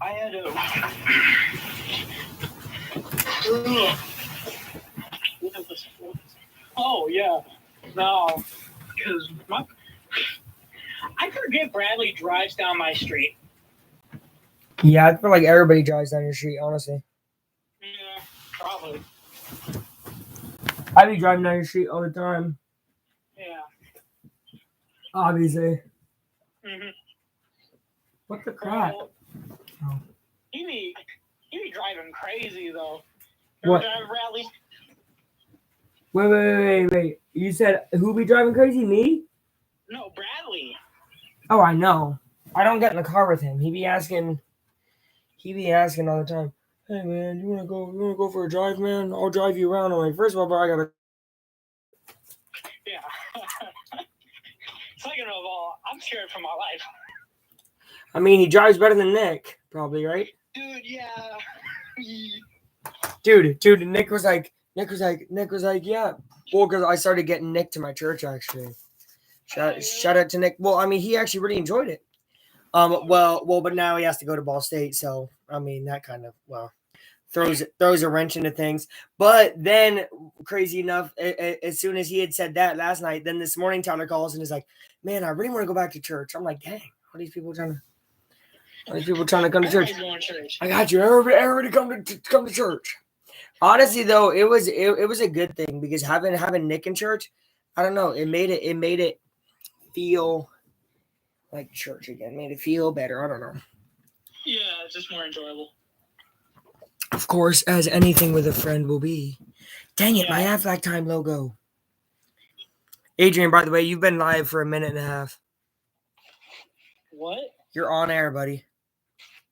I had to. Oh yeah, no, because I forget Bradley drives down my street. Yeah, I feel like everybody drives down your street, honestly. Yeah, probably. I be driving down your street all the time. Yeah. Obviously. Mhm. What the crap? Well, Oh. You be driving crazy though. What? Driving Bradley? Wait. You said who be driving crazy? Me? No, Bradley. Oh, I know. I don't get in the car with him. He be asking all the time, hey man, you wanna go for a drive, man? I'll drive you around. I'm like, first of all, bro, I gotta. Yeah. Second of all, I'm scared for my life. I mean, he drives better than Nick, probably, right? Dude, yeah. Dude, Nick was like, yeah. Well, because I started getting Nick to my church, actually. Shout out to Nick. Well, I mean, he actually really enjoyed it. Well, but now he has to go to Ball State, so I mean, that kind of throws a wrench into things. But then, crazy enough, as soon as he had said that last night, then this morning Tyler calls and is like, "Man, I really want to go back to church." I'm like, "Dang, all these people trying to come to church." I got you. Everybody come to church. Honestly, though, it was a good thing because having Nick in church, I don't know, it made it feel like church again. Made it feel better. I don't know. Yeah, it's just more enjoyable. Of course, as anything with a friend will be. Dang it, my Aflac Time logo. Adrian, by the way, you've been live for a minute and a half. What? You're on air, buddy.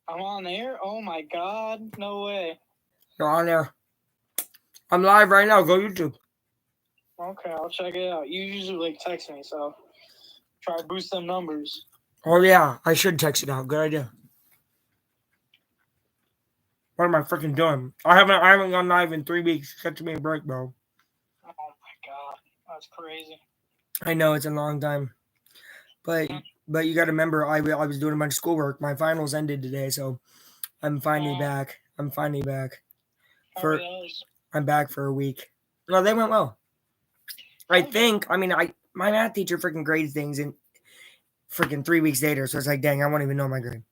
I'm on air? Oh my god, no way. You're on air. I'm live right now. Go YouTube. Okay, I'll check it out. You usually text me, so try to boost them numbers. Oh yeah, I should text it out. Good idea. What am I freaking doing? I haven't gone live in 3 weeks. Catch me a break, bro. Oh my god, that's crazy. I know it's a long time, but you got to remember, I was doing a bunch of schoolwork. My finals ended today, so I'm finally back. I'm back for a week. No, they went well. I think. I mean, my math teacher freaking grades things in freaking 3 weeks later, so it's like, dang, I won't even know my grade.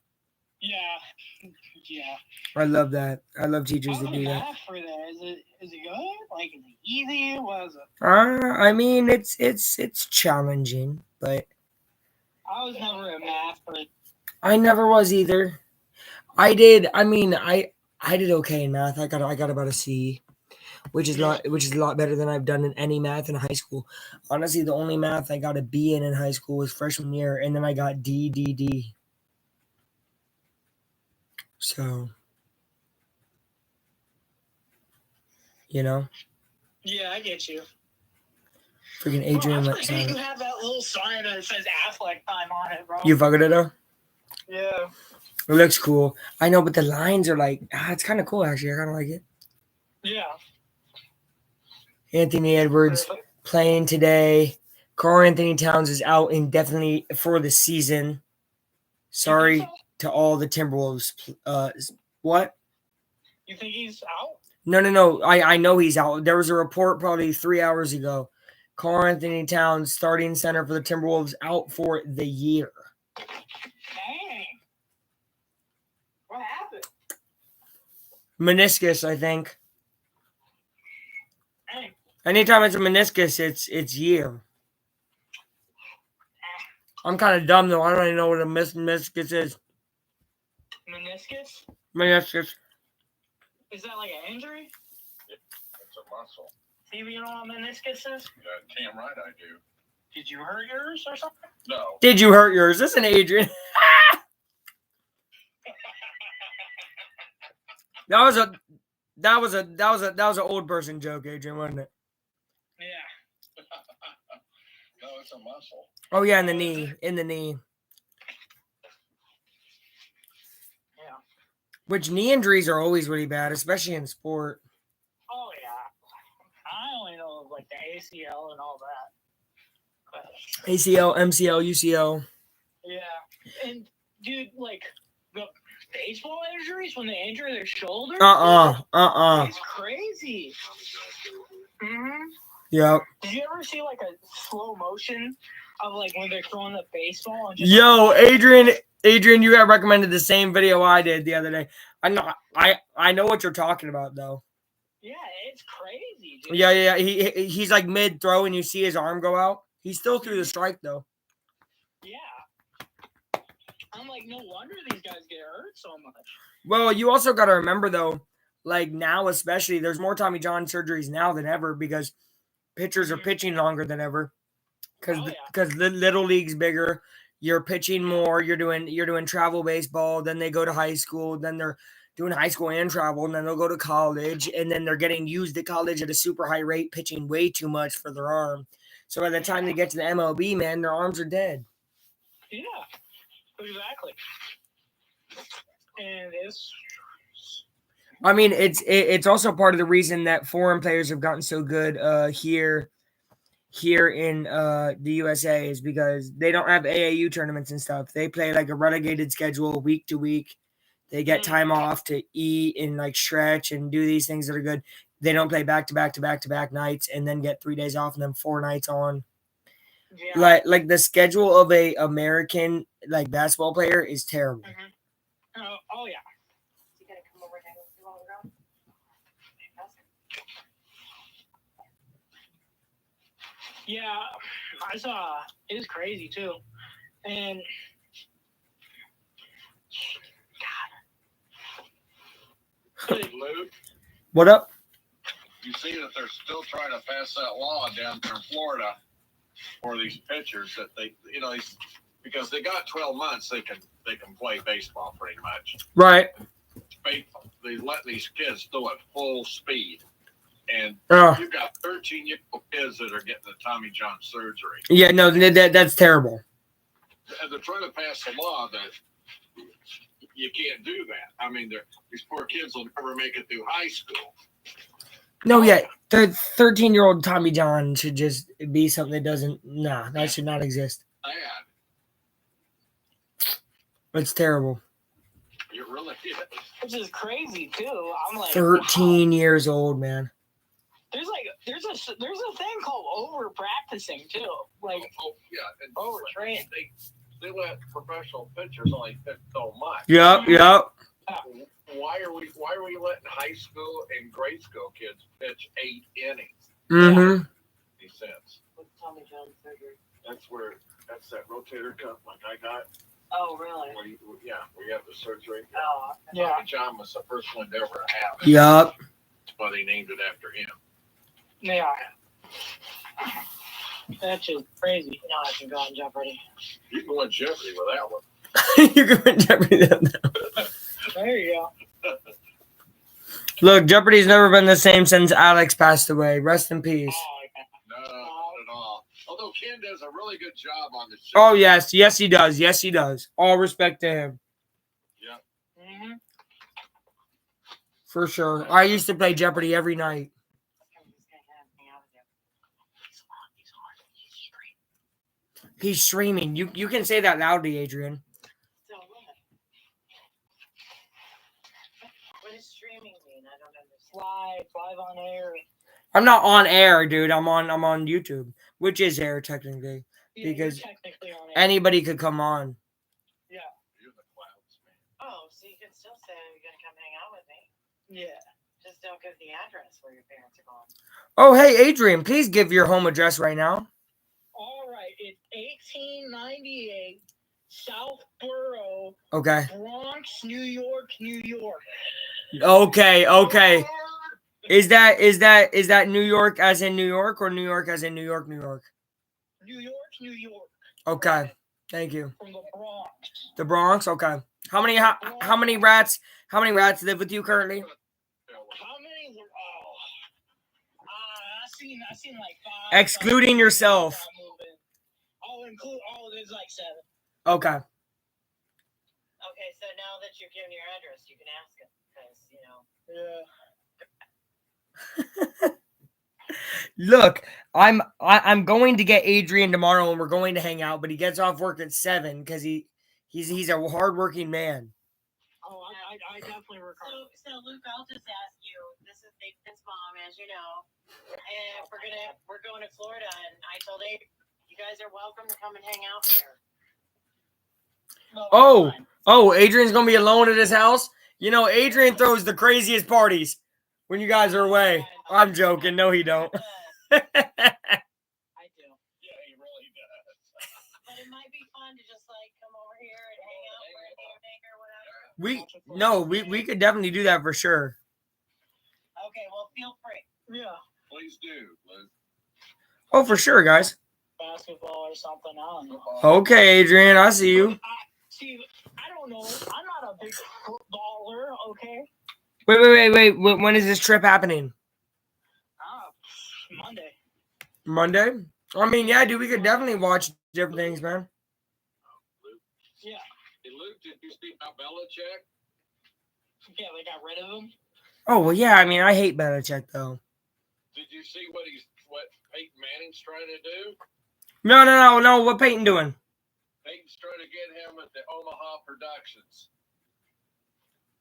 Yeah. I love that. I love teachers that do that. For that? Is it good? Like, is it easy? What is it? I mean, it's challenging, but I was never a math, but I never was either. I did. I mean, I did okay in math. I got about a C, which is a lot better than I've done in any math in high school. Honestly, the only math I got a B in high school was freshman year, and then I got D. So, you know. Yeah, I get you. Freaking Adrian. Bro, you have that little sign that says Affleck Time on it, bro. You fucking it though? Yeah. It looks cool. I know, but the lines are like, it's kind of cool actually. I kind of like it. Yeah. Anthony Edwards playing today. Karl Anthony Towns is out indefinitely for the season. Sorry to all the Timberwolves. What? You think he's out? No. I know he's out. There was a report probably 3 hours ago. Karl Anthony Towns, starting center for the Timberwolves, out for the year. Dang. What happened? Meniscus, I think. Dang. Anytime it's a meniscus, it's year. I'm kind of dumb though. I don't even know what a meniscus is. Meniscus? Meniscus. Is that like an injury? It's a muscle. Steve, you know what meniscus is? Damn right I do. Did you hurt yours or something? No. Did you hurt yours? Listen, Adrian. That was an old person joke, Adrian, wasn't it? Yeah. No, it's a muscle. Oh yeah, in the knee. Yeah. Which knee injuries are always really bad, especially in sport. Oh yeah. I only know like the ACL and all that. ACL, MCL, UCL. Yeah. And dude, like baseball injuries when they injure their shoulder. It's crazy. Mm-hmm. Yep. Did you ever see like a slow motion of like when they're throwing the baseball? And just Yo, Adrian, you got recommended the same video I did the other day. I know what you're talking about though. Yeah, it's crazy, dude. Yeah. He's like mid throw and you see his arm go out. He still threw the strike though. Yeah. I'm like, no wonder these guys get hurt so much. Well, you also got to remember though, like now especially, there's more Tommy John surgeries now than ever because pitchers are pitching longer than ever. Because the little league's bigger, you're pitching more. You're doing travel baseball. Then they go to high school. Then they're doing high school and travel, and then they'll go to college, and then they're getting used at college at a super high rate, pitching way too much for their arm. So by the time they get to the MLB, man, their arms are dead. Yeah, exactly. And I mean, it's also part of the reason that foreign players have gotten so good here in the USA is because they don't have AAU tournaments and stuff. They play like a relegated schedule week to week. They get time off to eat and like stretch and do these things that are good. They don't play back to back nights and then get 3 days off and then 4 nights on. yeah. Like the schedule of a American like basketball player is terrible. Mm-hmm. Oh yeah. You gotta come over and do all the round. Yeah, I saw it was crazy too. And Luke, What up? you see that they're still trying to pass that law down there in Florida for these pitchers that they, because they got 12 months, they can play baseball pretty much. Right. They let these kids do it full speed, and Oh. you've got 13-year-old kids that are getting the Tommy John surgery. Yeah, no, that's terrible. And they're trying to pass a law that you can't do that. I mean, these poor kids will never make it through high school. No, yeah, the 13-year-old Tommy John should just be something that doesn't. Nah, that should not exist. Bad. It's terrible. It really is. which is crazy too. I'm like 13 wow. years old, man. There's a thing called over practicing too. Like Yeah, and overtraining. They let professional pitchers only pitch so much. Yep. Why are we letting high school and grade school kids pitch 8 innings? Mm-hmm. Makes sense. With Tommy John surgery. That's that rotator cuff like I got. Oh, really? Where you have the surgery. Oh, Yeah. Tommy John was the first one to ever have it. Yup. But they named it after him. Yeah. That's just crazy. now I can go on Jeopardy. You can win Jeopardy with that one. You can win Jeopardy now. There you go. Look, Jeopardy's never been the same since Alex passed away. Rest in peace. Oh, yeah. No, not at all. Although Ken does a really good job on the show. Oh, yes, he does. Yes, he does. All respect to him. Yeah. Mm-hmm. For sure. I used to play Jeopardy every night. He's streaming. You can say that loudly, Adrian. So what? What does streaming mean? I don't understand. Live on air. I'm not on air, dude. I'm on YouTube, which is air technically. Yeah, Because you're technically on air. Anybody could come on. Yeah. You're in the clouds, man. Oh, so you can still say you're gonna come hang out with me. Yeah. Just don't give the address where your parents are going. Oh, hey, Adrian, please give your home address right now. All right. It's 1898 Southborough, Okay. Bronx, New York, New York. Okay. Is that New York as in New York or New York as in New York, New York? New York, New York. Okay. Thank you. From the Bronx. The Bronx. Okay. How many rats live with you currently? How many? I seen like 5. Excluding yourself. There's like 7. Okay. Okay, so now that you've given your address, you can ask him because Yeah. Look, I'm going to get Adrian tomorrow and we're going to hang out, but he gets off work at 7 because he's a hardworking man. Oh, I definitely recover. So Luke, I'll just ask you. This is Nathan's mom, as you know, and we're going to Florida, and I told Abe, you guys are welcome to come and hang out here. Oh, Adrian's gonna be alone at his house. You know, Adrian throws the craziest parties when you guys are away. I'm joking. No, he don't. I do. Yeah, he really does. But it might be fun to just like come over here and hang out for a evening or whatever. We could definitely do that for sure. Okay, well, feel free. Yeah. Please do, Luke. Oh, for sure, guys. Basketball or something. I don't know. Okay, Adrian, I see you. See, I don't know. I'm not a big footballer, okay? Wait. When is this trip happening? Monday. Monday? I mean, yeah, dude, we could definitely watch different things, man. Luke. Yeah. Hey, Luke, did you see about Belichick? Yeah, they got rid of him. Oh, well, yeah, I mean, I hate Belichick, though. Did you see what Peyton Manning's trying to do? No. What Peyton doing? Peyton's trying to get him at the Omaha Productions.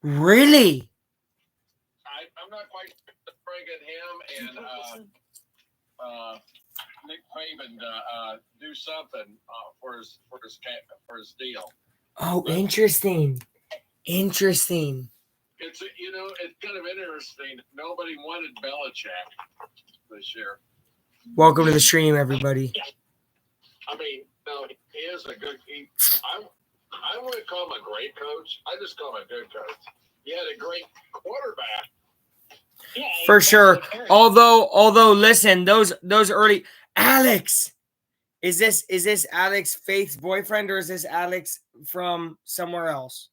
Really? I'm not quite sure to bring in him and Nick Craven do something for his deal. Oh, interesting. It's it's kind of interesting. Nobody wanted Belichick this year. Welcome to the stream, everybody. I mean, no, he is a good. I wouldn't call him a great coach. I just call him a good coach. He had a great quarterback. Yeah, For sure. Although, listen, those early Alex, is this Alex Faith's boyfriend or is this Alex from somewhere else?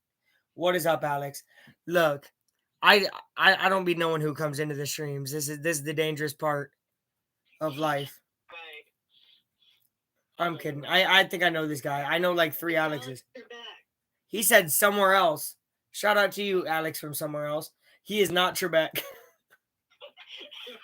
What is up, Alex? Look, I don't be knowing who comes into the streams. This is the dangerous part of life. I'm kidding. I think I know this guy. I know like 3 Alexes. He said somewhere else. Shout out to you, Alex, from somewhere else. He is not Trebek.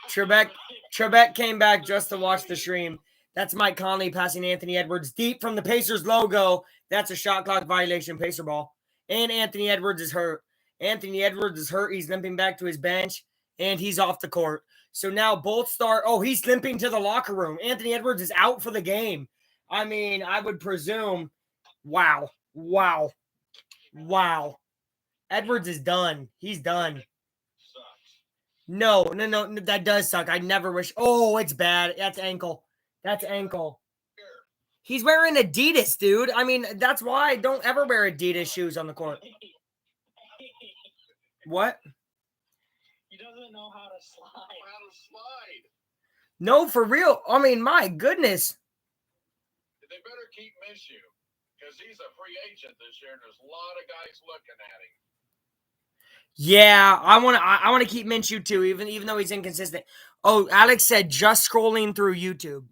Trebek came back just to watch the stream. That's Mike Conley passing Anthony Edwards deep from the Pacers logo. That's a shot clock violation, Pacer ball. And Anthony Edwards is hurt. He's limping back to his bench, and he's off the court. So now both start. Oh, he's limping to the locker room. Anthony Edwards is out for the game. I mean, I would presume. Wow. Edwards is done. He's done. No, that does suck. I never wish. Oh, it's bad. That's ankle. He's wearing Adidas, dude. I mean, that's why I don't ever wear Adidas shoes on the court. What? He doesn't know how to slide. No, for real. I mean, my goodness. They better keep Minshew because he's a free agent this year, and there's a lot of guys looking at him. Yeah, I want to keep Minshew too, even though he's inconsistent. Oh, Alex said just scrolling through YouTube.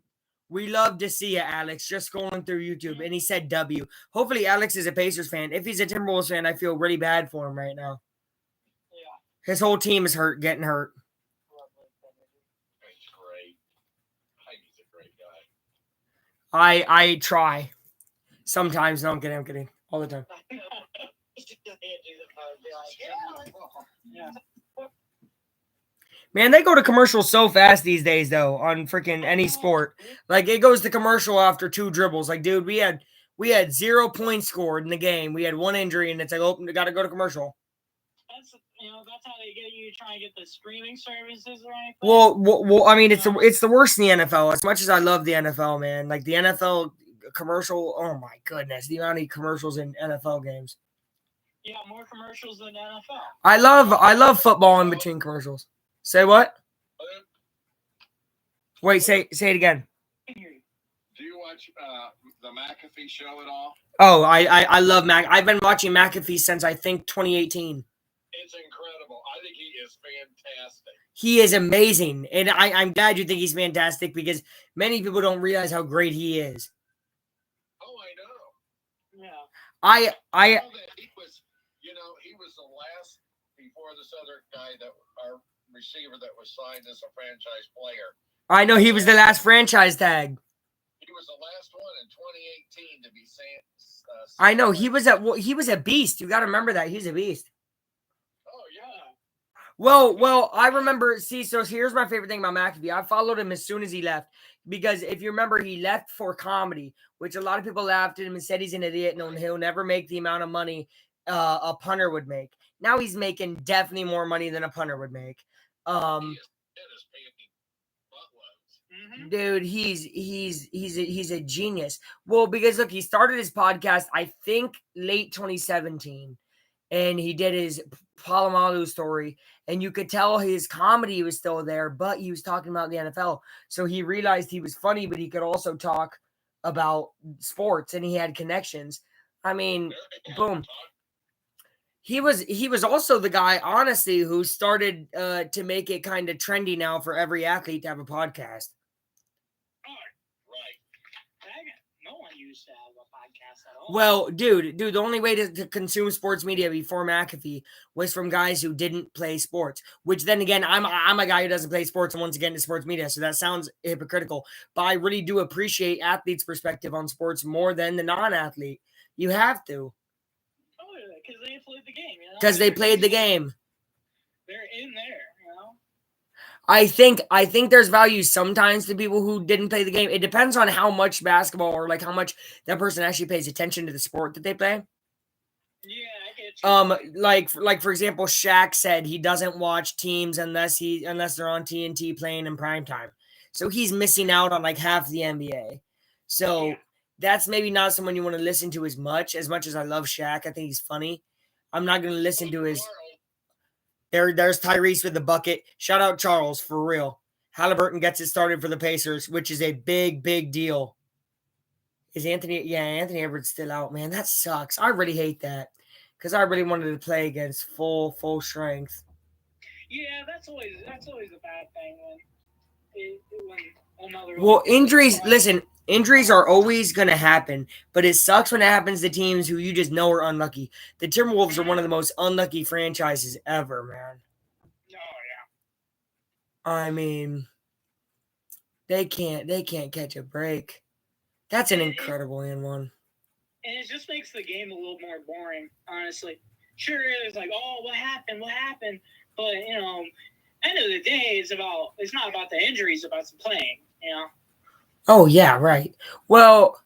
We love to see it, Alex. Just scrolling through YouTube, and he said W. Hopefully, Alex is a Pacers fan. If he's a Timberwolves fan, I feel really bad for him right now. Yeah. His whole team is getting hurt. He's great. He's a great guy. I try. Sometimes, no, I'm kidding. All the time. Man, they go to commercial so fast these days, though, on freaking any sport. Like, it goes to commercial after 2 dribbles. Like, dude, we had 0 points scored in the game. We had 1 injury, and it's like, oh, we got to go to commercial. That's how they get you trying to get the streaming services or anything. Well, I mean, it's the worst in the NFL. As much as I love the NFL, man, like the NFL commercial. Oh my goodness, the amount of commercials in NFL games. Yeah, more commercials than NFL. I love football in between commercials. Say what? Wait, say it again. Do you watch the McAfee show at all? Oh, I love Mac. I've been watching McAfee since I think 2018. It's incredible. I think he is fantastic. He is amazing, and I'm glad you think he's fantastic because many people don't realize how great he is. Oh, I know. Yeah. I know that he was the last before this other guy our receiver that was signed as a franchise player. I know he was the last franchise tag. He was the last one in 2018 to be I know he was a beast. You got to remember that he's a beast. Well, I remember. See, so here's my favorite thing about McAfee. I followed him as soon as he left because if you remember, he left for comedy, which a lot of people laughed at him and said he's an idiot and he'll never make the amount of money a punter would make. Now he's making definitely more money than a punter would make. Dude, he's a genius. Well, because look, he started his podcast, I think, late 2017, and he did his Palomalu story, and you could tell his comedy was still there, but he was talking about the NFL. So he realized he was funny, but he could also talk about sports, and he had connections. I mean, boom. He was also the guy, honestly, who started to make it kind of trendy now for every athlete to have a podcast. No one used to have a podcast at all. Well, dude, the only way to consume sports media before McAfee was from guys who didn't play sports. Which then again, I'm a guy who doesn't play sports and wants to get into sports media, so that sounds hypocritical. But I really do appreciate athletes' perspective on sports more than the non-athlete. You have to. Oh, yeah, because they played the game. Because they played the game. They're in there. I think there's value sometimes to people who didn't play the game. It depends on how much basketball or like how much that person actually pays attention to the sport that they play. Yeah, I get you. Like for example, Shaq said he doesn't watch teams unless they're on TNT playing in prime time. So he's missing out on like half the NBA. So that's maybe not someone you want to listen to as much as I love Shaq. I think he's funny. I'm not going to listen to his. There's Tyrese with the bucket. Shout out Charles, for real. Halliburton gets it started for the Pacers, which is a big, big deal. Is Anthony? Yeah, Anthony Edwards still out, man. That sucks. I really hate that because I really wanted to play against full strength. Yeah, that's always a bad thing when another. Well, injuries. Listen, injuries are always going to happen, but it sucks when it happens to teams who you just know are unlucky. The Timberwolves are one of the most unlucky franchises ever, man. Oh yeah. I mean, they can't catch a break. That's an incredible one. And it just makes the game a little more boring, honestly. Sure, it's like, oh, what happened? But end of the day, it's not about the injuries, it's about the playing. Oh yeah, right. Well,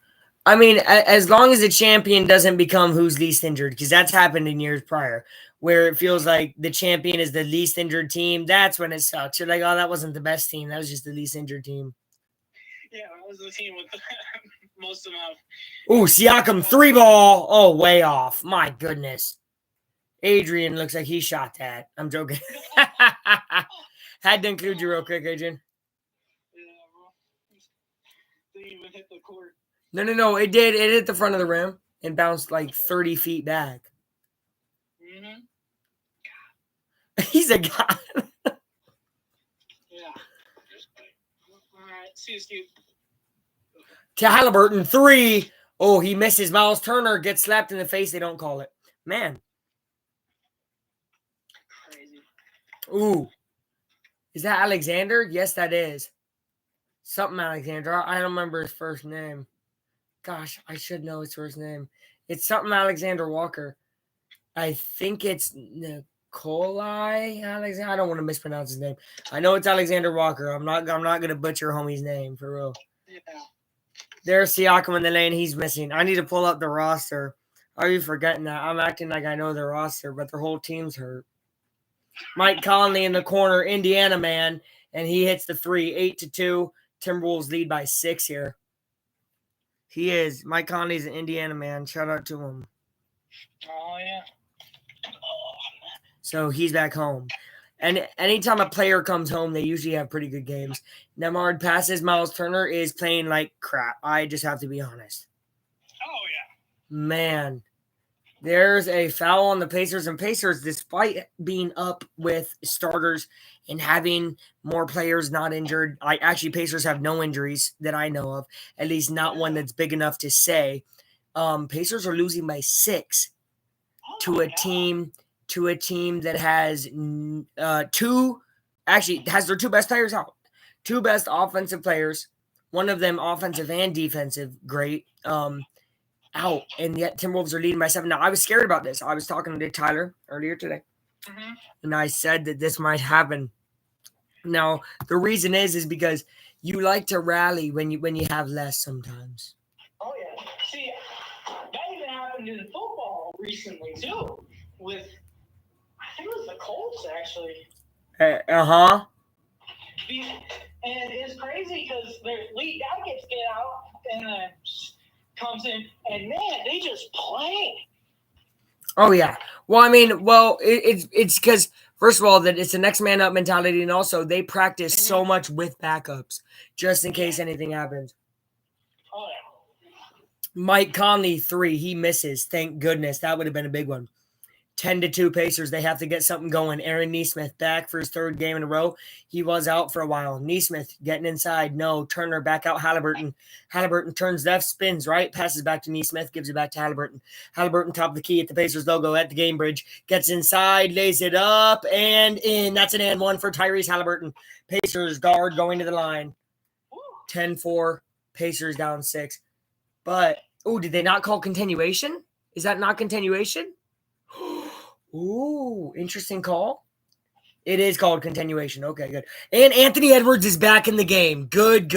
I mean, as long as the champion doesn't become who's least injured, because that's happened in years prior, where it feels like the champion is the least injured team. That's when it sucks. You're like, oh, that wasn't the best team. That was just the least injured team. Yeah, that was the team with the most amount. Ooh, Siakam 3-ball. Oh, way off. My goodness. Adrian looks like he shot that. I'm joking. Had to include you real quick, Adrian. Didn't even hit the court. No. It did. It hit the front of the rim and bounced like 30 feet back. Mm-hmm. He's a god. Yeah. All right. See you, Steve. To Halliburton, 3. Oh, he misses. Miles Turner gets slapped in the face. They don't call it. Man. Crazy. Ooh. Is that Alexander? Yes, that is. Something Alexander. I don't remember his first name. Gosh, I should know his first name. It's something Alexander Walker. I think it's Nikolai Alexander. I don't want to mispronounce his name. I know it's Alexander Walker. I'm not gonna butcher homie's name for real. Yeah. There's Siakam in the lane. He's missing. I need to pull up the roster. Are you forgetting that? I'm acting like I know the roster, but their whole team's hurt. Mike Conley in the corner, Indiana man, and he hits the 3, 8-2. Timberwolves lead by 6 here. He is. Mike Conley's an Indiana man. Shout out to him. Oh, yeah. So he's back home. And anytime a player comes home, they usually have pretty good games. Nemard passes. Miles Turner is playing like crap. I just have to be honest. Oh, yeah. Man, there's a foul on the Pacers. And Pacers, despite being up with starters and having more players not injured, Pacers have no injuries that I know of, at least not one that's big enough to say. Pacers are losing by 6 to a team that has has their 2 best players out. 2 best offensive players, one of them offensive and defensive, great, out. And yet Timberwolves are leading by 7. Now, I was scared about this. I was talking to Tyler earlier today. Mm-hmm. And I said that this might happen. Now, the reason is because you like to rally when you have less sometimes. Oh yeah. See, that even happened in football recently too. With I think it was the Colts actually. Uh-huh. And it's crazy because their lead guy gets get out and comes in, and man, they just play. Oh yeah. Well, I mean, it's because first of all that it's a next man up mentality, and also they practice so much with backups just in case anything happens. Oh yeah. Mike Conley 3, he misses. Thank goodness, that would have been a big one. 10-2 Pacers. They have to get something going. Aaron Nesmith back for his third game in a row. He was out for a while. Nesmith getting inside. No. Turner back out. Halliburton. Halliburton turns left, spins right, passes back to Nesmith, gives it back to Halliburton. Halliburton top of the key at the Pacers logo at the game bridge. Gets inside, lays it up, and in. That's an and one for Tyrese Halliburton. Pacers guard going to the line. 10-4. Pacers down 6. But, did they not call continuation? Is that not continuation? Ooh, interesting call. It is called continuation. Okay, good. And Anthony Edwards is back in the game. Good.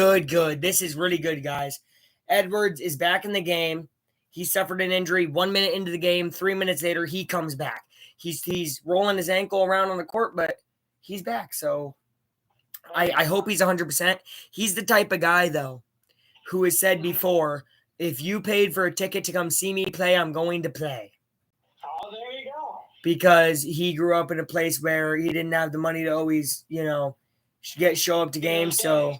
This is really good, guys. Edwards is back in the game. He suffered an injury 1 minute into the game. 3 minutes later, he comes back. He's rolling his ankle around on the court, but he's back. So I hope he's 100%. He's the type of guy, though, who has said before, if you paid for a ticket to come see me play, I'm going to play. Oh, there you go. Because he grew up in a place where he didn't have the money to always, show up to games. So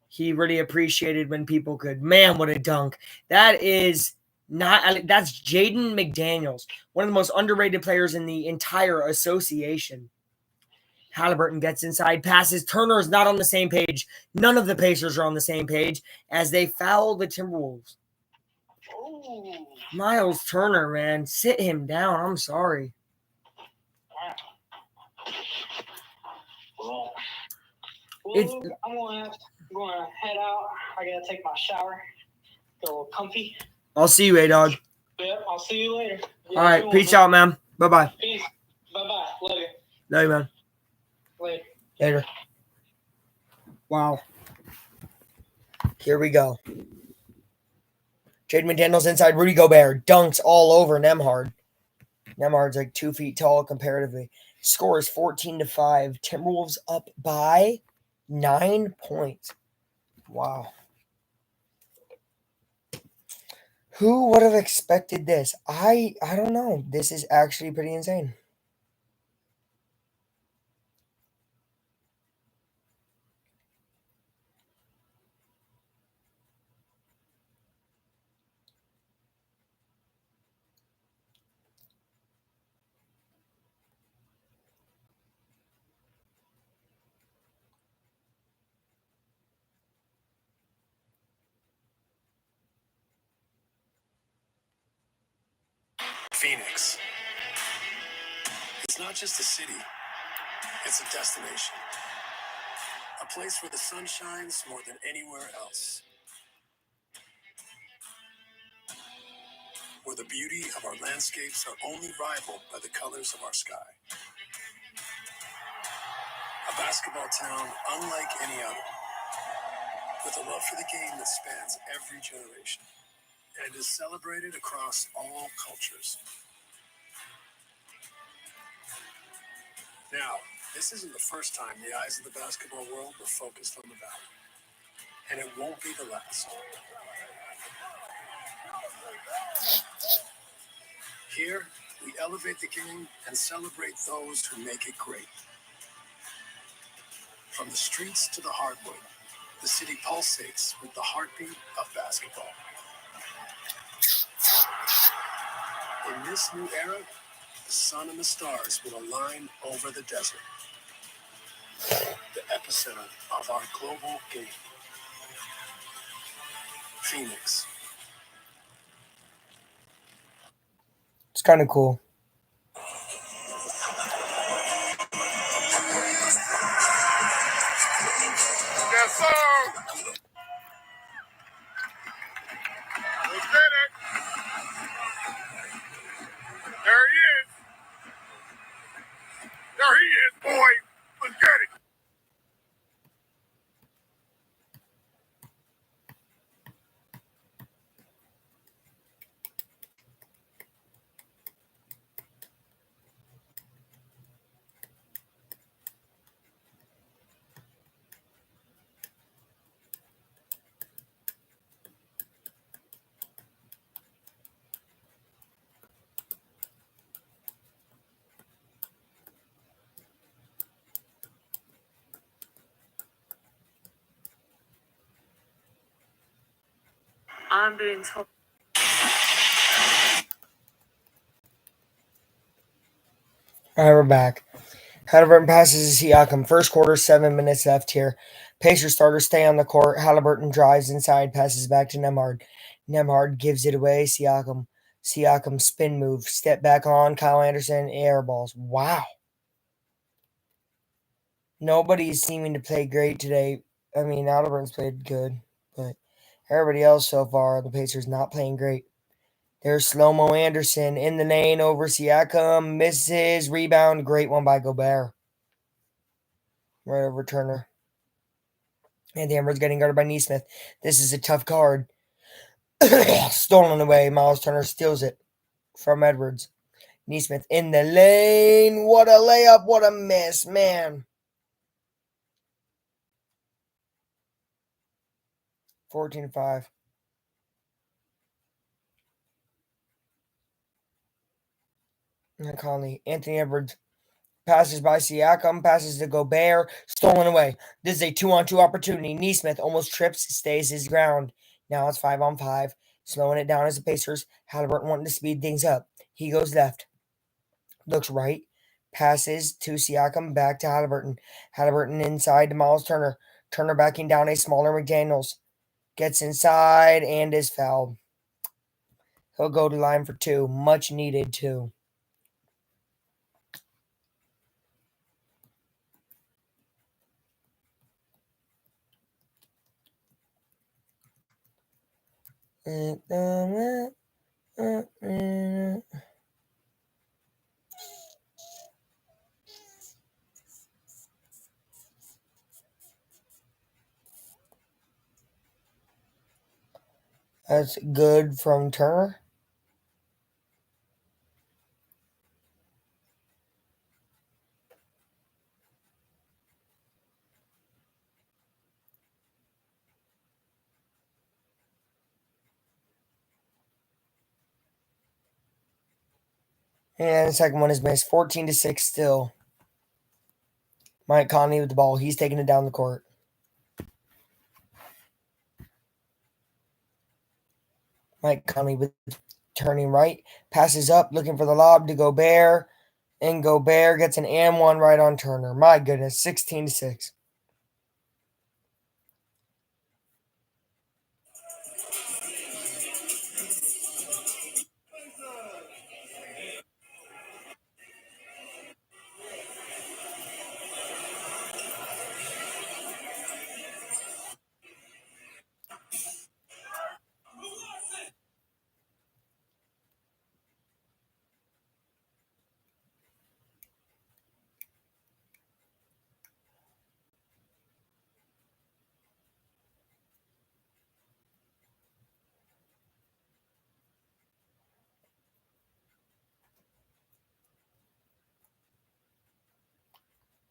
he really appreciated when people could. Man, what a dunk. That's Jaden McDaniels, one of the most underrated players in the entire association. Halliburton gets inside, passes. Turner is not on the same page. None of the Pacers are on the same page as they foul the Timberwolves. Ooh. Miles Turner, man, sit him down. I'm sorry. Well, I'm going to head out. I got to take my shower. Get a little comfy. I'll see you, A-Dog. Yep, I'll see you later. All right, peace out, man. Bye-bye. Peace. Bye-bye. Love you. Love you, man. Later. Wow. Here we go. Jaden McDaniels inside. Rudy Gobert dunks all over Nembhard. Nembhard's like 2 feet tall comparatively. Score is 14-5. Timberwolves up by 9 points. Wow. Who would have expected this? I don't know. This is actually pretty insane. Phoenix. It's not just a city, it's a destination. A place where the sun shines more than anywhere else. Where the beauty of our landscapes are only rivaled by the colors of our sky. A basketball town unlike any other. With a love for the game that spans every generation. And is celebrated across all cultures. Now, this isn't the first time the eyes of the basketball world were focused on the Valley. And it won't be the last. Here, we elevate the game and celebrate those who make it great. From the streets to the hardwood, the city pulsates with the heartbeat of basketball. In this new era, the sun and the stars will align over the desert. The epicenter of our global game. Phoenix. It's kind of cool. Yes, sir. Let's get it. There he is. I'm being told. All right, we're back. Halliburton passes to Siakam. First quarter, 7 minutes left here. Pacers starters stay on the court. Halliburton drives inside, passes back to Nemhard. Nemhard gives it away. Siakam spin move. Step back on. Kyle Anderson, air balls. Wow. Nobody's seeming to play great today. I mean, Halliburton's played good, but everybody else so far, the Pacers not playing great. There's Slow-Mo Anderson in the lane over Siakam. Misses. Rebound. Great one by Gobert. Right over Turner. And the Edwards getting guarded by Neesmith. This is a tough guard. Stolen away. Miles Turner steals it from Edwards. Neesmith in the lane. What a layup. What a miss, man. 14-5. Conley. Anthony Edwards passes by Siakam. Passes to Gobert. Stolen away. This is a 2-on-2 opportunity. Neesmith almost trips. Stays his ground. Now it's 5-on-5. Slowing it down as the Pacers. Halliburton wanting to speed things up. He goes left. Looks right. Passes to Siakam. Back to Halliburton. Halliburton inside to Miles Turner. Turner backing down a smaller McDaniels. Gets inside and is fouled. He'll go to line for 2. Much needed 2. That's good from Turner. And the second one is missed. 14-6 still. Mike Conley with the ball. He's taking it down the court. Mike Conley with turning right. Passes up, looking for the lob to Gobert. And Gobert gets an and one right on Turner. My goodness, 16-6.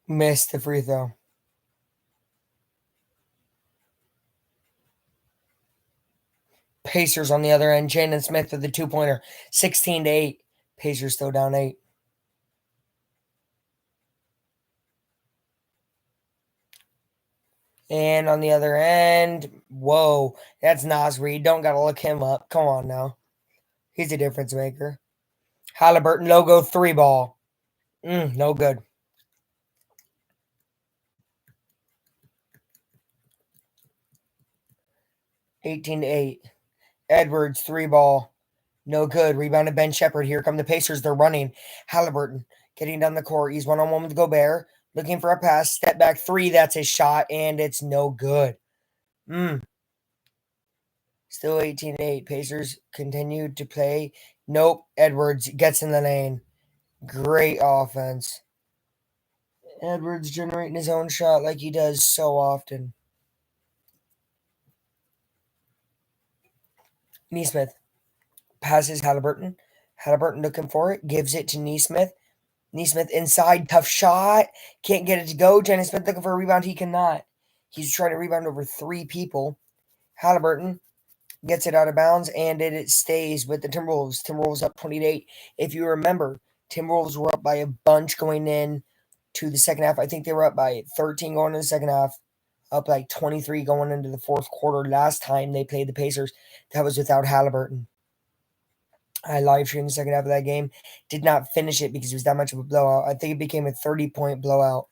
Missed the free throw. Pacers on the other end. Jalen Smith with the 2-pointer. 16-8. Pacers still down 8. And on the other end, whoa, that's Nas Reed. Don't got to look him up. Come on now. He's a difference maker. Halliburton logo 3 ball. No good. 18-8. Edwards 3 ball. No good. Rebounded Ben Shepherd. Here come the Pacers. They're running. Halliburton getting down the court. He's 1-on-1 with Gobert. Looking for a pass. Step back 3. That's his shot. And it's no good. Still 18-8. Pacers continue to play. Nope. Edwards gets in the lane. Great offense. Edwards generating his own shot like he does so often. Neesmith passes Halliburton. Halliburton looking for it. Gives it to Neesmith. Neesmith inside. Tough shot. Can't get it to go. Jalen Smith looking for a rebound. He cannot. He's trying to rebound over 3 people. Halliburton gets it out of bounds, and it stays with the Timberwolves. Timberwolves up 28. If you remember, Timberwolves were up by a bunch going in to the second half. I think they were up by 13 going into the second half. up like 23 going into the fourth quarter. Last time they played the Pacers, that was without Halliburton. I live streamed the second half of that game. Did not finish it because it was that much of a blowout. I think it became a 30-point blowout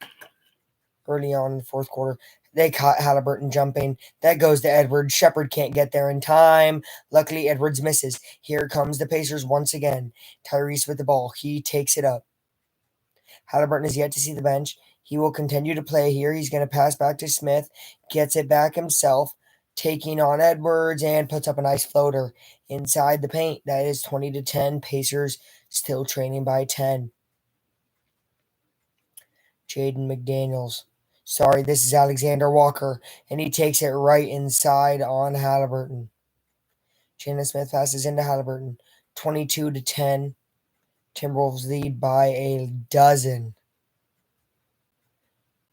early on in the fourth quarter. They caught Halliburton jumping. That goes to Edwards. Shepard can't get there in time. Luckily, Edwards misses. Here comes the Pacers once again. Tyrese with the ball. He takes it up. Halliburton is yet to see the bench. He will continue to play here. He's going to pass back to Smith. Gets it back himself. Taking on Edwards and puts up a nice floater inside the paint. That is 20-10. Pacers still trailing by 10. Jaden McDaniels. Sorry, this is Alexander Walker, and he takes it right inside on Halliburton. Jalen Smith passes into Halliburton. 22-10. Timberwolves lead by a dozen.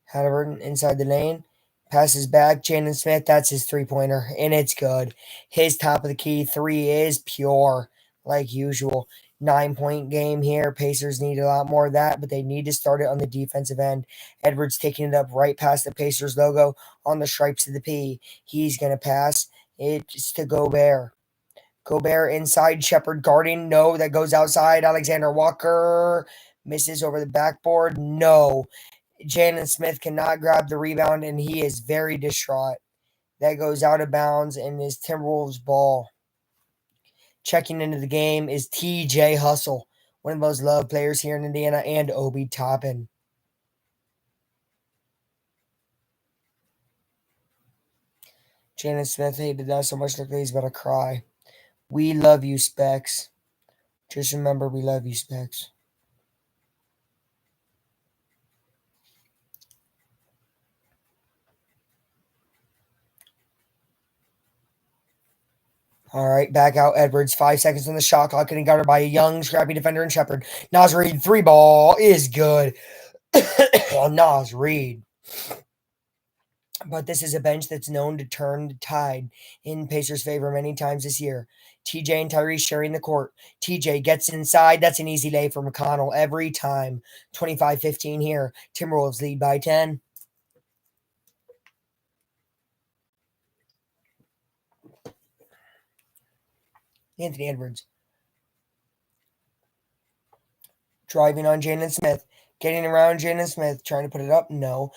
Halliburton inside the lane. Passes back. Jalen Smith, that's his three-pointer, and it's good. His top of the key three is pure, like usual. 9-point game here. Pacers need a lot more of that, but they need to start it on the defensive end. Edwards taking it up right past the Pacers logo on the stripes of the P. He's going to pass. It's to Gobert. Gobert inside. Shepard guarding. No, that goes outside. Alexander Walker misses over the backboard. No. Jalen Smith cannot grab the rebound, and he is very distraught. That goes out of bounds and is Timberwolves ball. Checking into the game is TJ Hustle, one of those loved players here in Indiana, and Obi Toppin. Jalen Smith hated that so much that he's about to cry. We love you, Specs. Just remember, we love you, Specs. All right, back out Edwards. 5 seconds on the shot clock, getting guarded by a young, scrappy defender in Shepard. Naz Reid, three ball is good. Naz Reid. But this is a bench that's known to turn the tide in Pacers' favor many times this year. TJ and Tyrese sharing the court. TJ gets inside. That's an easy lay for McConnell every time. 25-15 here. Timberwolves lead by 10. Anthony Edwards. Driving on Jalen Smith. Getting around Jalen Smith. Trying to put it up. No.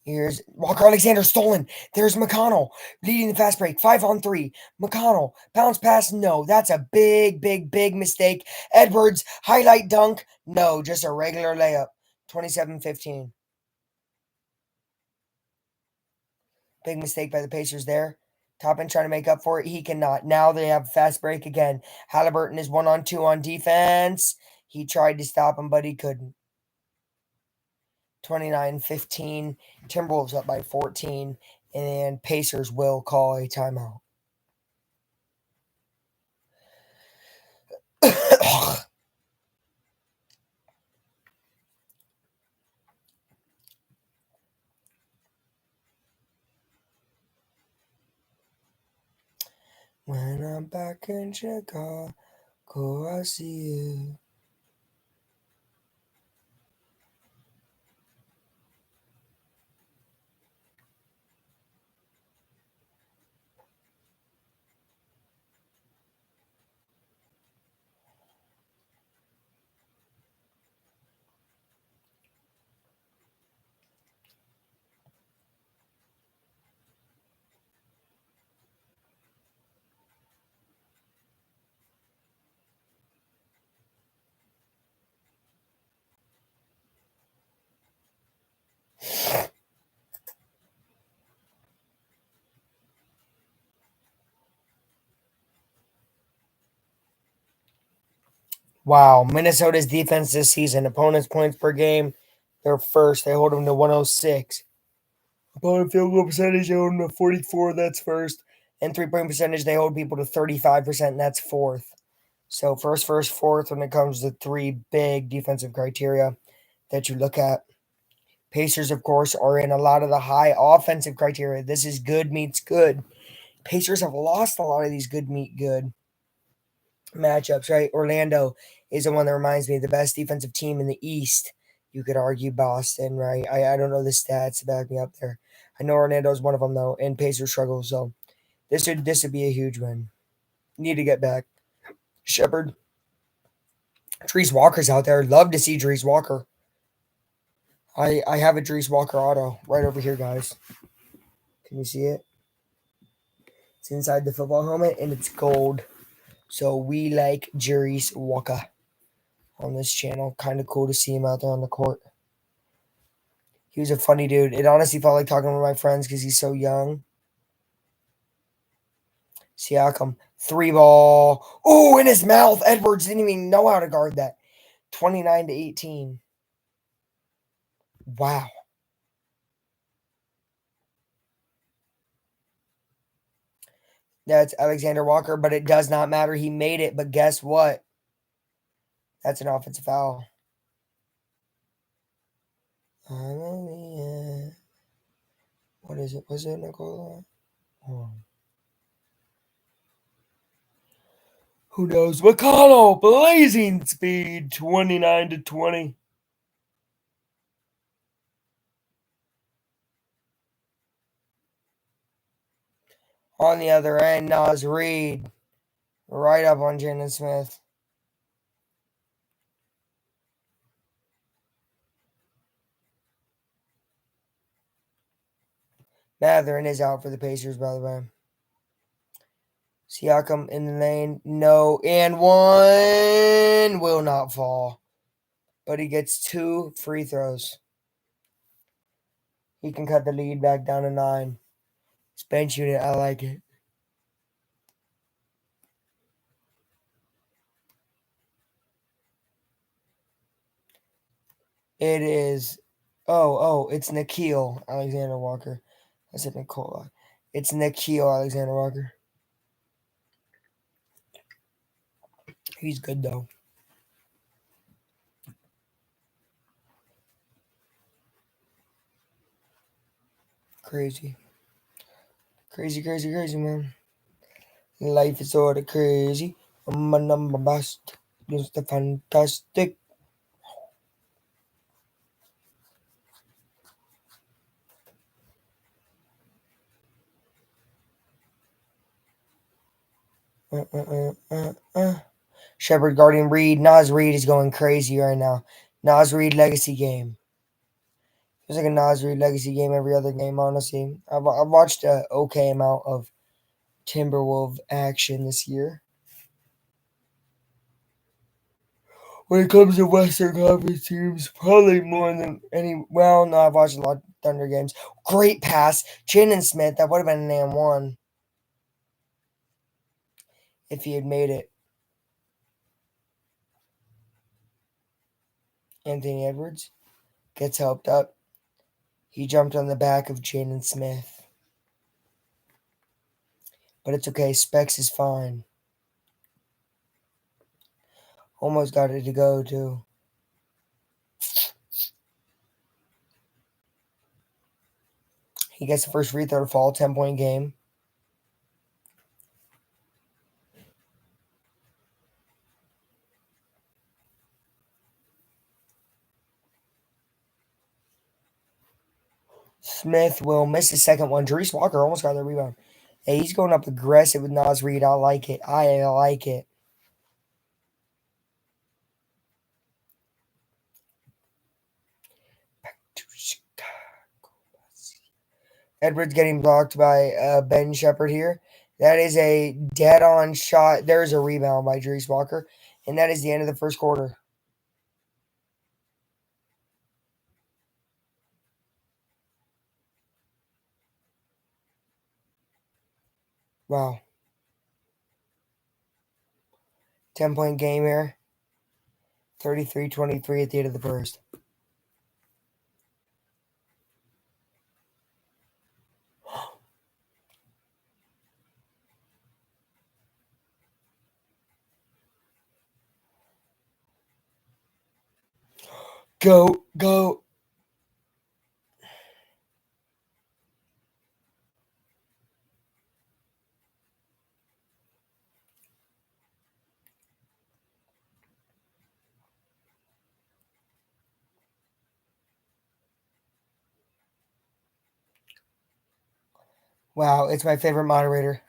Here's Walker Alexander stolen. There's McConnell leading the fast break. 5-on-3. McConnell. Bounce pass. No. That's a big, big, big mistake. Edwards. Highlight dunk. No. Just a regular layup. 27-15. Big mistake by the Pacers there. Toppin trying to make up for it. He cannot. Now they have a fast break again. Halliburton is 1-on-2 on defense. He tried to stop him, but he couldn't. 29-15. Timberwolves up by 14. And Pacers will call a timeout. When I'm back in Chicago, I see you. Wow, Minnesota's defense this season. Opponents' points per game, they're first. They hold them to 106. Opponent field goal percentage, they hold them to 44. That's first. And three-point percentage, they hold people to 35%, and that's fourth. So first, fourth when it comes to three big defensive criteria that you look at. Pacers, of course, are in a lot of the high offensive criteria. This is good meets good. Pacers have lost a lot of these good meet good matchups, right? Orlando is the one that reminds me of the best defensive team in the East. You could argue Boston, right? I don't know the stats to back me up there. I know Orlando's one of them though, and Pacers struggle. So this would be a huge win. Need to get back. Shepard. Drees Walker's out there. Love to see Drees Walker. I have a Drees Walker auto right over here, guys. Can you see it? It's inside the football helmet and it's gold. So we like Drees Walker on this channel. Kind of cool to see him out there on the court. He was a funny dude. It honestly felt like talking with my friends because he's so young. Siakam, 3-ball. Oh, in his mouth. Edwards didn't even know how to guard that. 29-18. Wow. That's Alexander Walker, but it does not matter. He made it, but guess what? That's an offensive foul. What is it? Was it Nicola? Who knows? McConnell, blazing speed, 29-20. On the other end, Nas Reed, right up on Jalen Smith. Matherin is out for the Pacers, by the way. Siakam in the lane. No. And one will not fall. But he gets 2 free throws. He can cut the lead back down to 9. It's bench unit. I like it. It is. Oh, it's Nikhil Alexander Walker. I said Nicola. It's Nikhil Alexander Walker. He's good, though. Crazy. Crazy, man. Life is sort of crazy. I'm a number bust. Just a fantastic. Shepard guarding Reed. Nas Reed is going crazy right now. Nas Reed legacy game. It's like a Nas Reed legacy game every other game, honestly. I've watched an okay amount of Timberwolves action this year. When it comes to Western Conference teams, probably more than any. Well, no, I've watched a lot of Thunder games. Great pass. Jalen Smith. That would have been an and one if he had made it. Anthony Edwards gets helped up. He jumped on the back of Jalen Smith. But it's okay. Specs is fine. Almost got it to go, too. He gets the first free throw to fall. 10-point game. Smith will miss his second one. Drees Walker almost got the rebound. Hey, he's going up aggressive with Nas Reed. I like it. I like it. Back to Chicago. Edwards getting blocked by Ben Shepard here. That is a dead-on shot. There's a rebound by Drees Walker. And that is the end of the first quarter. Wow. 10-point game here. 33-23 at the end of the first. Go, go. Wow, it's my favorite moderator.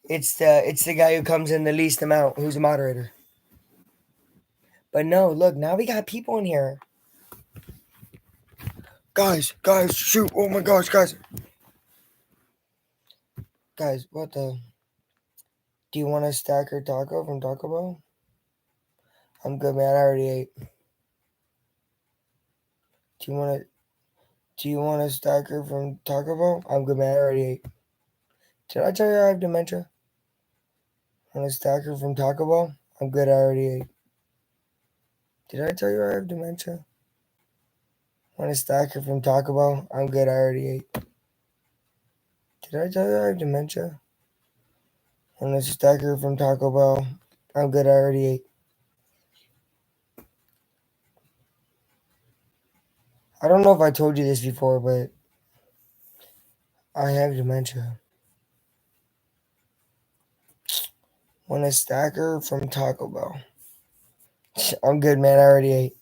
It's the guy who comes in the least amount who's a moderator. But no, look, now we got people in here. Guys, shoot. Oh my gosh, guys. Guys, what the? Do you want a stacker taco from Taco Bell? I'm good, man. I already ate. Do you want a stacker from Taco Bell? I'm good, man. I already ate. Did I tell you I have dementia? Want a stacker from Taco Bell? I'm good. I already ate. Did I tell you I have dementia? Want a stacker from Taco Bell? I'm good. I already ate. Did I tell you I have dementia? Want a stacker from Taco Bell? I'm good. I already ate. I don't know if I told you this before, but I have dementia. Want a stacker from Taco Bell? I'm good, man. I already ate.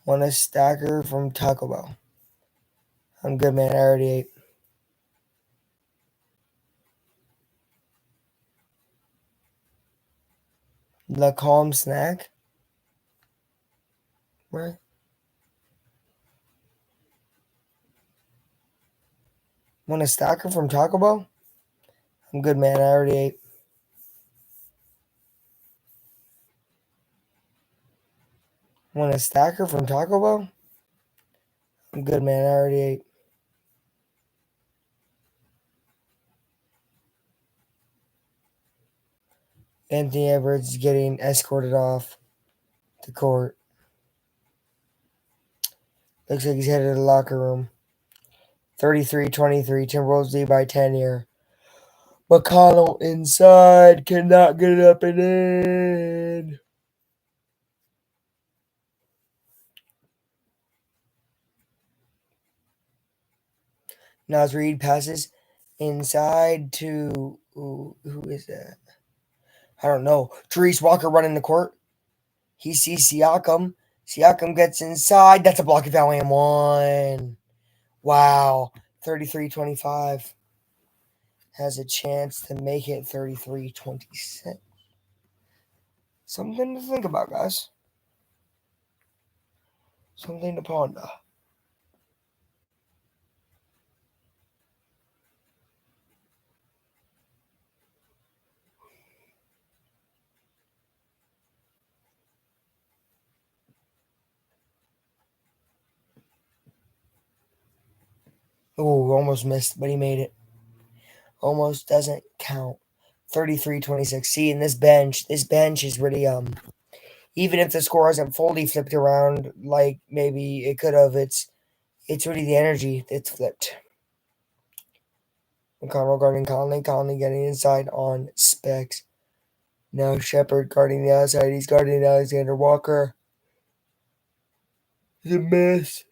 Want a stacker from Taco Bell? I'm good, man. I already ate. La Calm snack? Right? Want a stacker from Taco Bell? I'm good, man. I already ate. Want a stacker from Taco Bell? I'm good, man. I already ate. Anthony Edwards is getting escorted off the court. Looks like he's headed to the locker room. 33-23. Timberwolves lead by 10 here. McConnell inside. Cannot get it up and in. Naz Reid passes inside to who is that? I don't know. Therese Walker running the court. He sees Siakam. Siakam gets inside. That's a block foul and one. Wow. 33-25. Has a chance to make it 33-26. Something to think about, guys. Something to ponder. Oh, almost missed, but he made it. Almost doesn't count. 33-26. See, in this bench is really even if the score hasn't fully flipped around like maybe it could have, it's really the energy that's flipped. McConnell guarding Conley. Conley getting inside on Specs. Now Shepard guarding the outside. He's guarding Alexander Walker. The miss.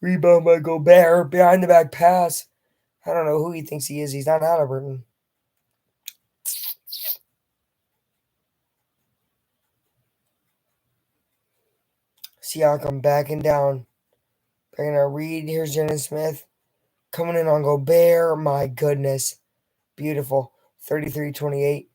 Rebound by Gobert. Behind the back pass. I don't know who he thinks he is. He's not Halliburton. Siakam backing down. Bringing a Reed. Here's Jalen Smith. Coming in on Gobert. My goodness. Beautiful. 33-28.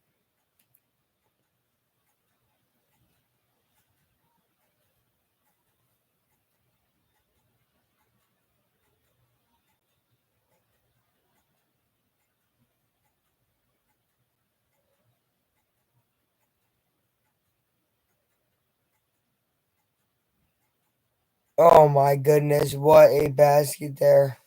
Oh my goodness. What a basket there.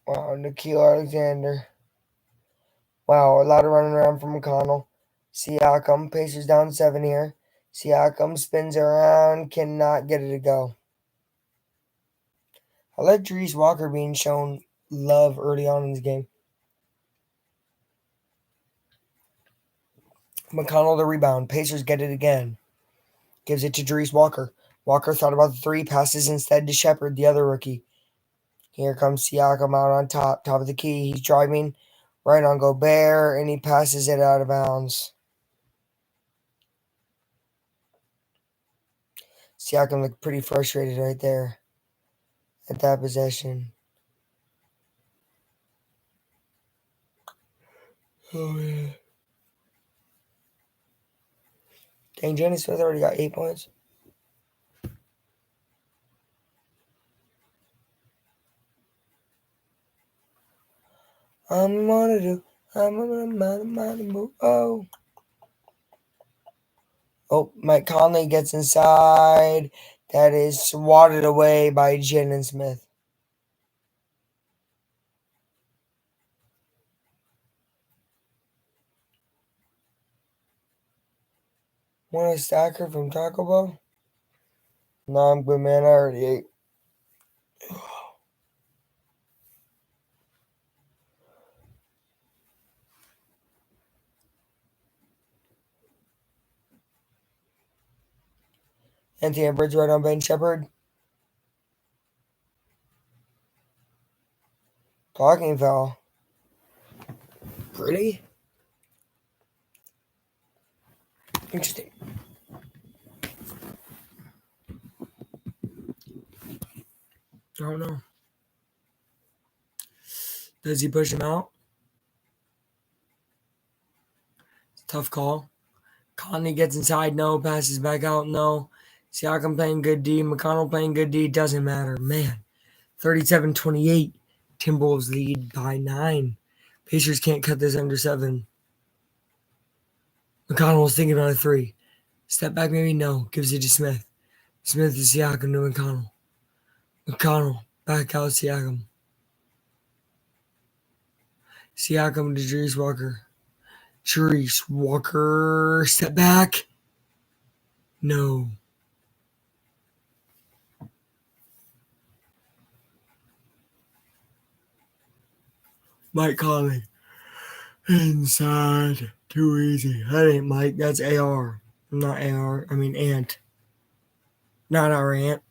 Wow, Nikhil Alexander. Wow, a lot of running around from McConnell. Siakam, Pacers down 7 here. Siakam spins around, cannot get it to go. I like Therese Walker being shown love early on in this game. McConnell the rebound. Pacers get it again. Gives it to Therese Walker. Walker thought about the three, passes instead to Shepard, the other rookie. Here comes Siakam out on top of the key. He's driving right on Gobert, and he passes it out of bounds. Siakam looked pretty frustrated right there at that possession. Oh, yeah. Dang, Jalen Smith already got 8 points. I'm gonna do. Oh. Oh, Mike Conley gets inside. That is swatted away by Jalen Smith. Want a stacker from Taco Bell? No, I'm good, man. I already ate. Anthony Edwards right on Ben Shepard. Blocking foul. Pretty? Interesting. I don't know. Does he push him out? Tough call. Conley gets inside, no. Passes back out, no. Siakam playing good D. McConnell playing good D. Doesn't matter. Man, 37-28. Timberwolves lead by 9. Pacers can't cut this under 7. McConnell was thinking about a 3. Step back, maybe? No. Gives it to Smith. Smith to Siakam to McConnell. McConnell back out Siakam. Siakam to Jerice Walker. Jerice Walker. Step back. No. Mike Conley. Inside. Too easy. That ain't Mike. That's AR. Not AR. I mean Ant. Not our Ant.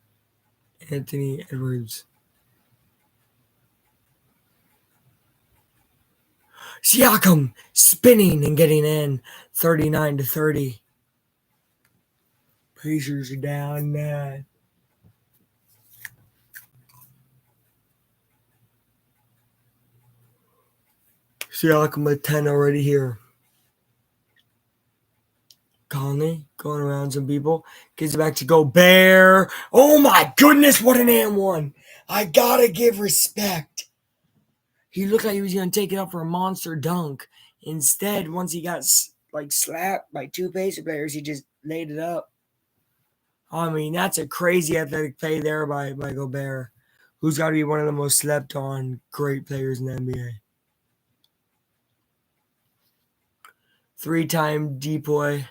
Anthony Edwards. Siakam spinning and getting in. 39-30. Pacers are down 9. Siakam with 10 already here. Conley going around some people. Gives it back to Gobert. Oh my goodness, what an and-one. I gotta give respect. He looked like he was going to take it up for a monster dunk. Instead, once he got slapped by 2 Pacer players, he just laid it up. I mean, that's a crazy athletic play there by Gobert, who's got to be one of the most slept on great players in the NBA. 3-time depoy.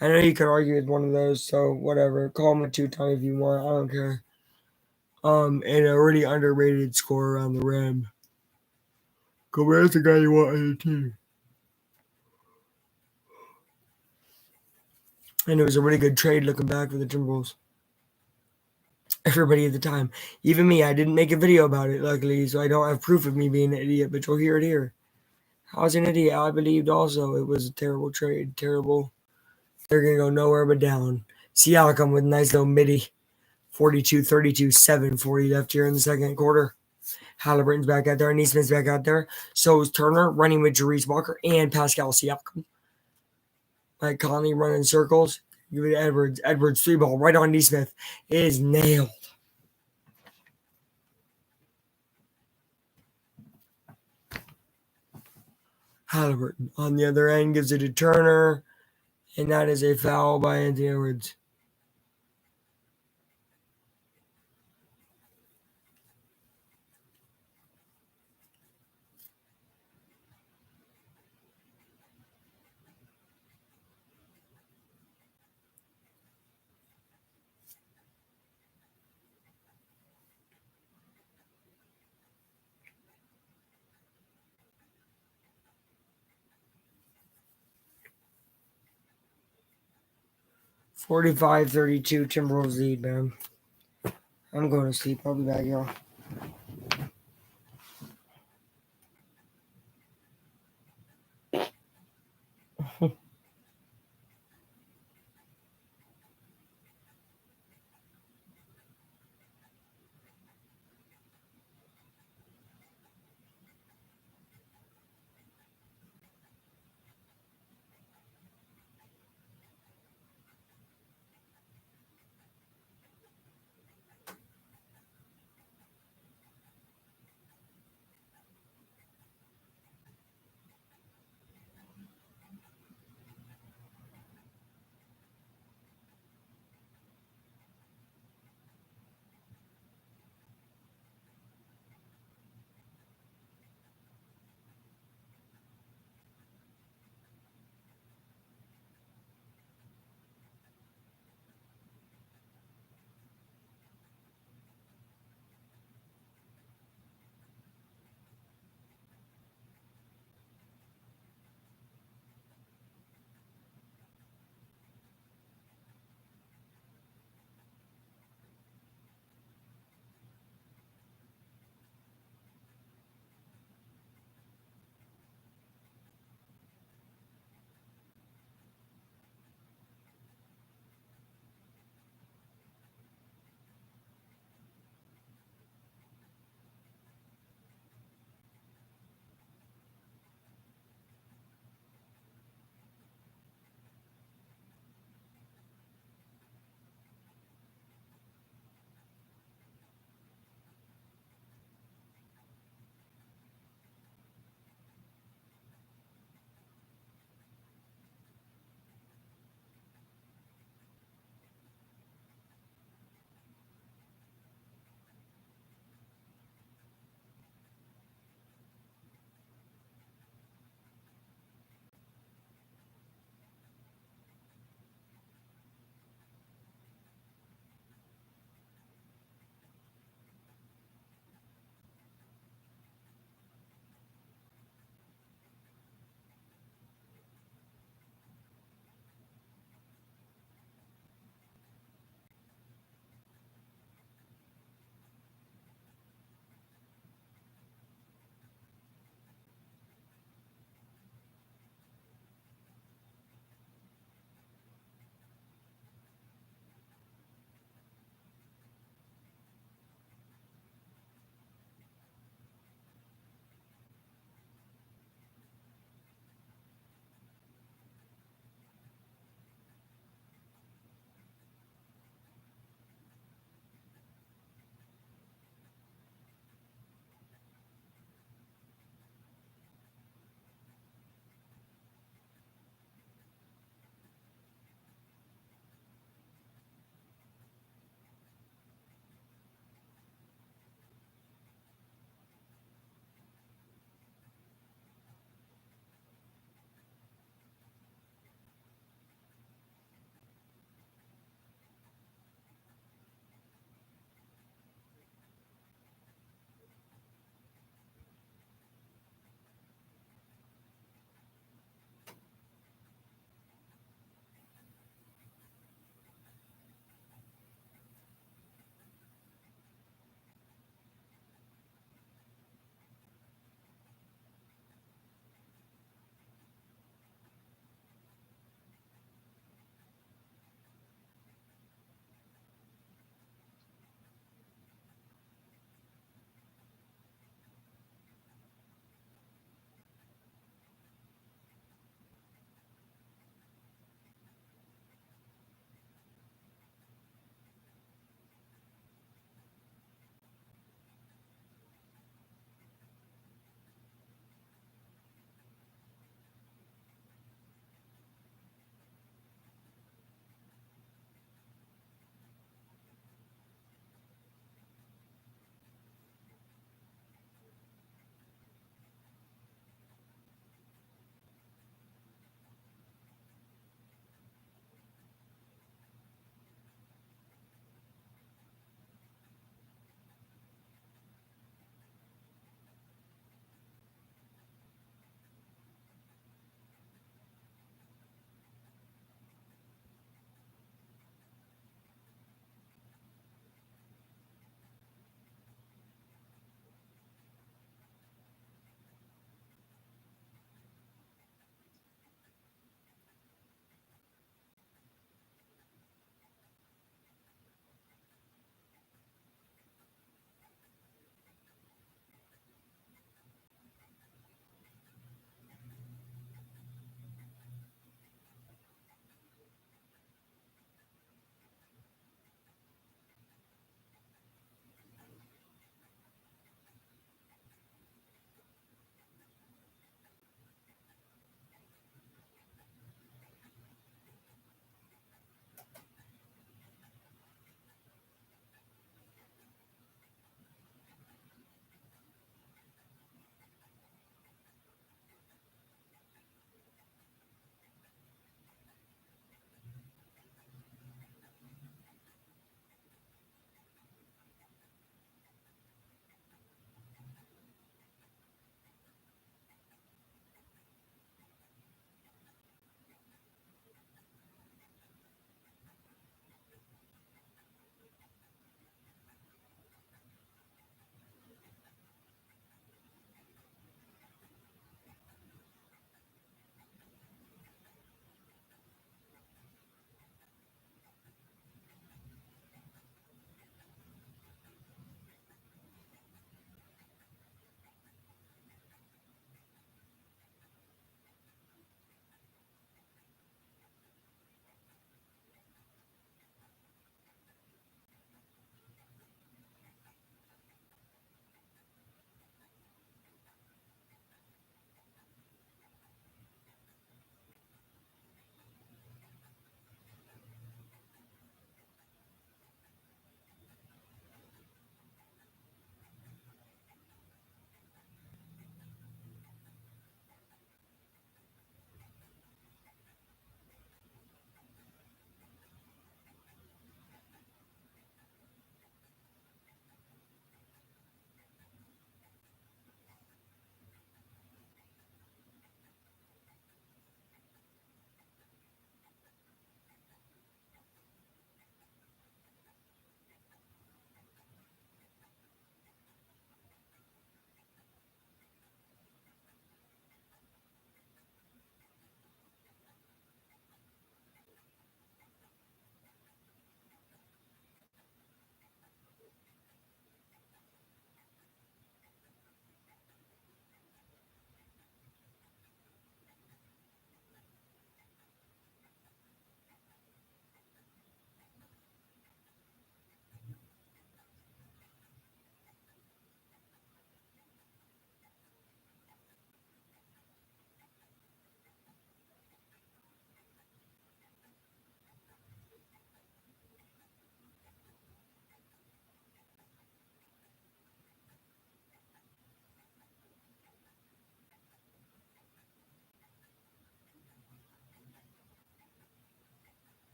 I know you could argue with one of those, so whatever. Call him a 2-time if you want. I don't care. And a really underrated scorer around the rim. Gobert's the guy you want on your team. And it was a really good trade looking back for the Timberwolves. Everybody at the time. Even me, I didn't make a video about it, luckily, so I don't have proof of me being an idiot, but you'll hear it here. I was an idiot. I believed also it was a terrible trade. Terrible. They're going to go nowhere but down. Siakam with a nice little midi. 42-32, 7:40 left here in the second quarter. Halliburton's back out there. Neesmith's back out there. So is Turner running with Jerice Walker and Pascal Siakam. Mike Conley running circles. Give it to Edwards. Edwards 3-ball right on Neesmith. Is nailed. Halliburton on the other end gives it to Turner. And that is a foul by Anthony Edwards. (45-32) Timberwolves lead, man. I'm going to sleep. I'll be back, y'all.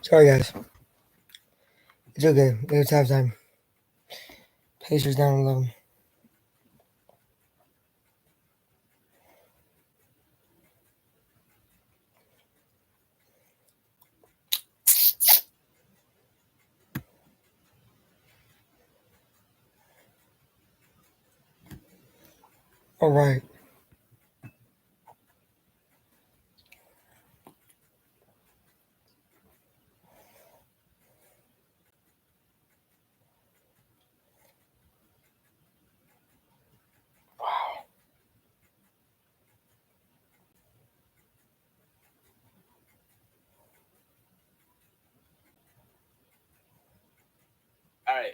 Sorry, guys. It's okay. It's halftime. Pacers down 11. All right. All right.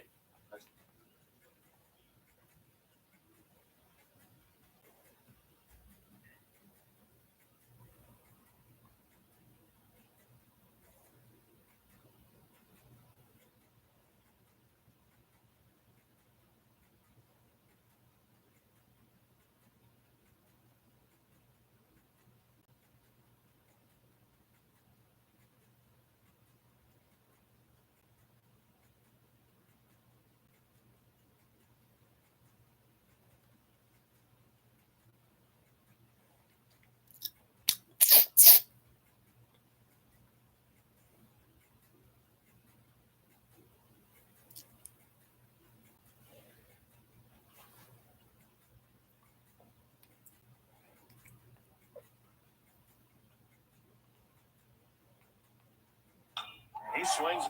He swings.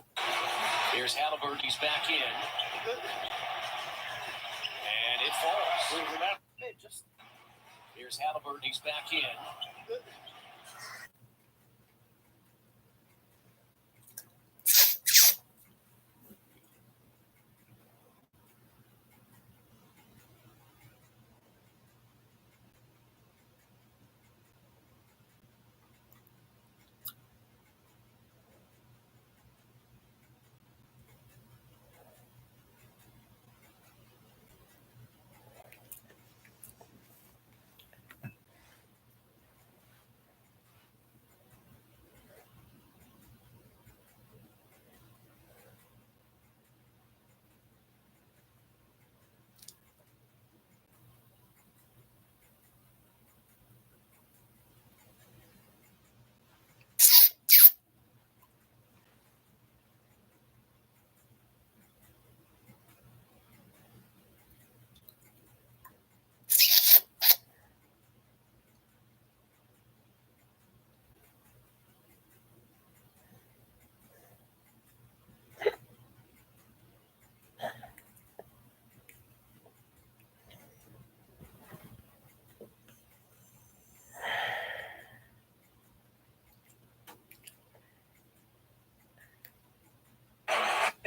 Here's Halliburton. He's back in. And it falls. Here's Halliburton. He's back in.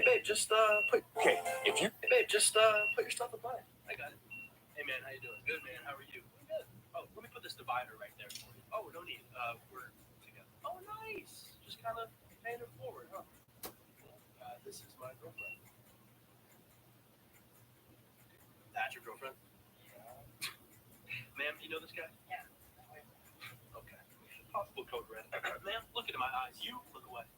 Hey, babe, just put. Okay, if you. Hey, babe, just put your stuff in play. I got it. Hey, man, how you doing? Good, man. How are you? I'm good. Oh, let me put this divider right there for you. Oh, no need. We're together. Oh, nice. Just kind of paying it forward, huh? This is my girlfriend. That's your girlfriend? Ma'am, do you know this guy? Yeah. Okay. Possible code red. Ma'am, look into my eyes. You look away.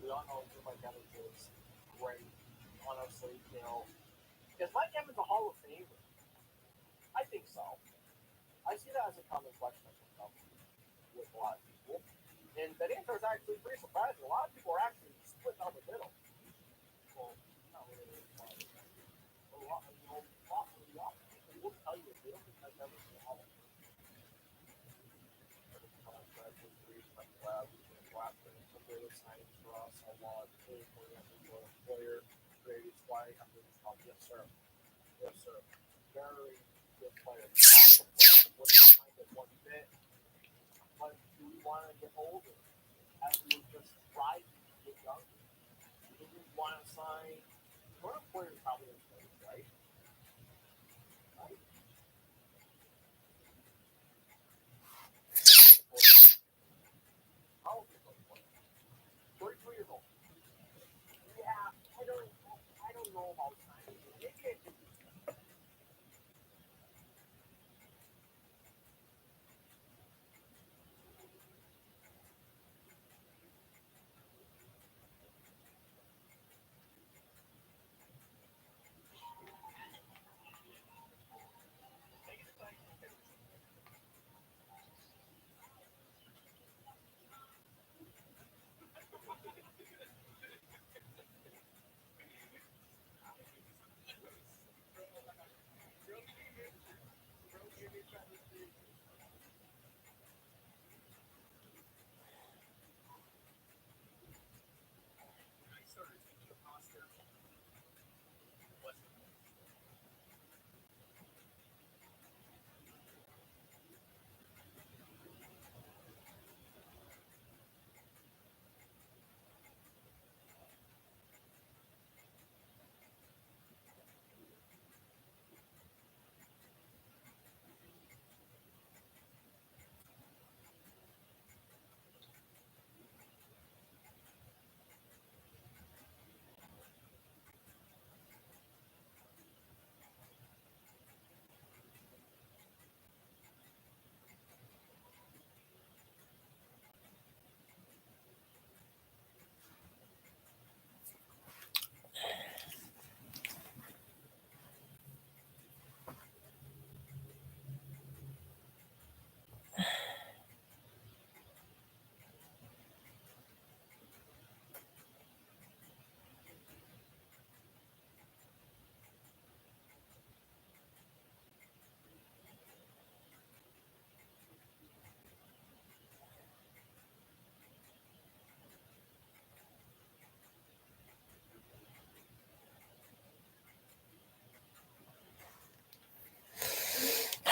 we all know who Mike Evans is. Great. Honestly, is Mike Evans a Hall of Famer? I think so. I see that as a common question that comes up with a lot of people. And that answer is actually pretty surprising. A lot of people are actually split down the middle. Well, not really. A lot of people will tell you if they don't think Mike Evans is a Hall of Famer. For us, a lot of player, created why I'm doing this called. Yes, sir. Yes, sir. Very good player. Awesome player. What's behind it? One bit. But do we want to get older? As we just try to get younger? Do we want to sign? Current players probably in place, right? Right? How old is this player? 32 years old. Yeah, I don't know about signing. Maybe I think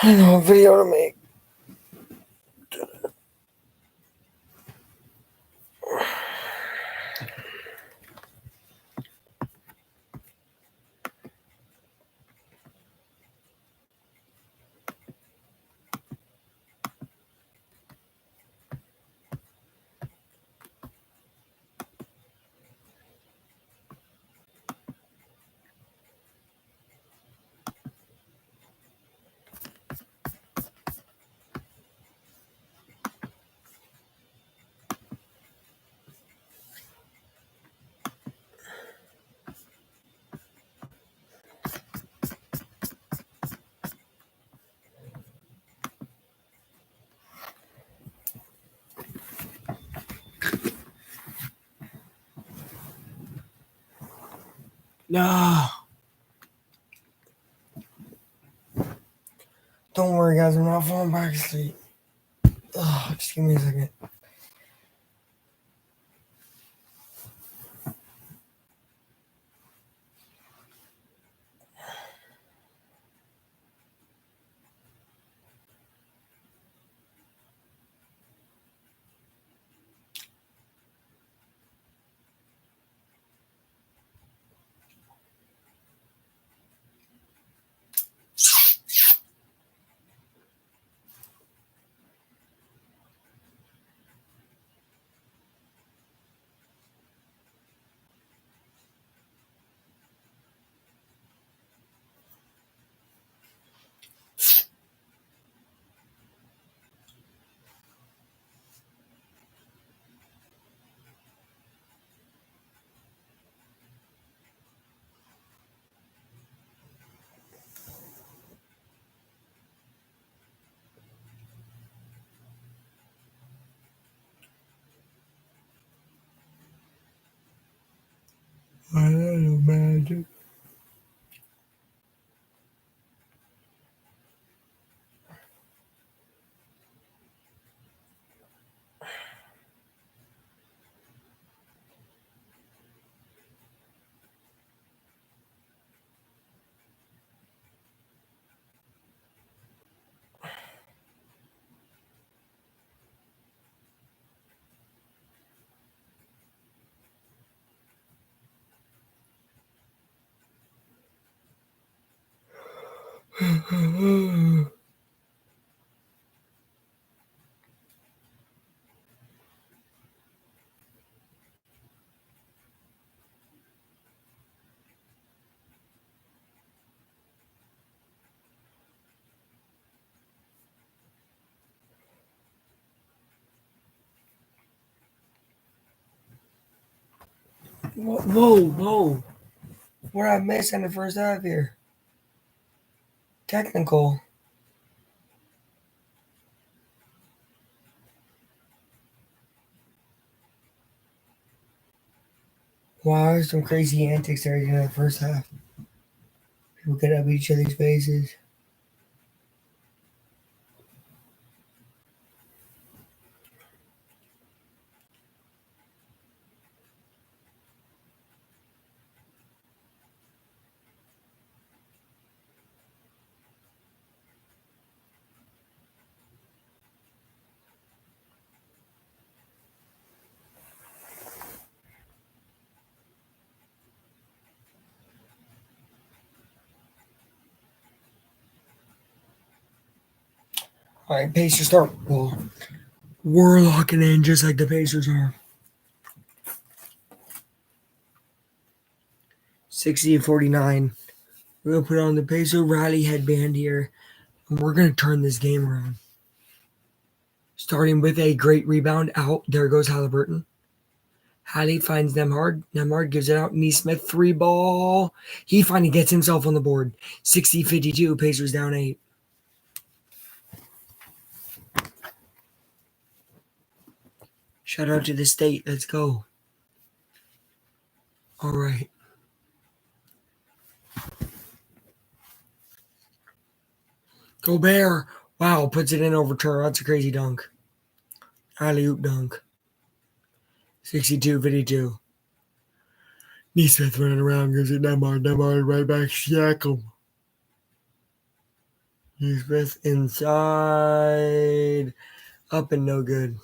I don't know, a video to make. No. Don't worry, guys. I'm not falling back asleep. Just give me a second. I don't know, Magic. Whoa. What I missed in the first half here? Technical. Wow, there's some crazy antics there in the first half. People get up each other's faces. All right, Pacers start. Well, we're locking in just like the Pacers are. 60-49. We're going to put on the Pacer Rally headband here, and we're going to turn this game around. Starting with a great rebound out. There goes Halliburton. Hallie finds Nemhard. Nemhard gives it out. Neesmith, 3-ball. He finally gets himself on the board. 60-52. Pacers down 8. Shout out to the state. Let's go. All right. Gobert. Wow, puts it in overturn. That's a crazy dunk. Alley-oop dunk. 62-52. Neesmith running around, gives it Nemhard. Nemhard right back. Siakam. Neesmith inside. Up and no good.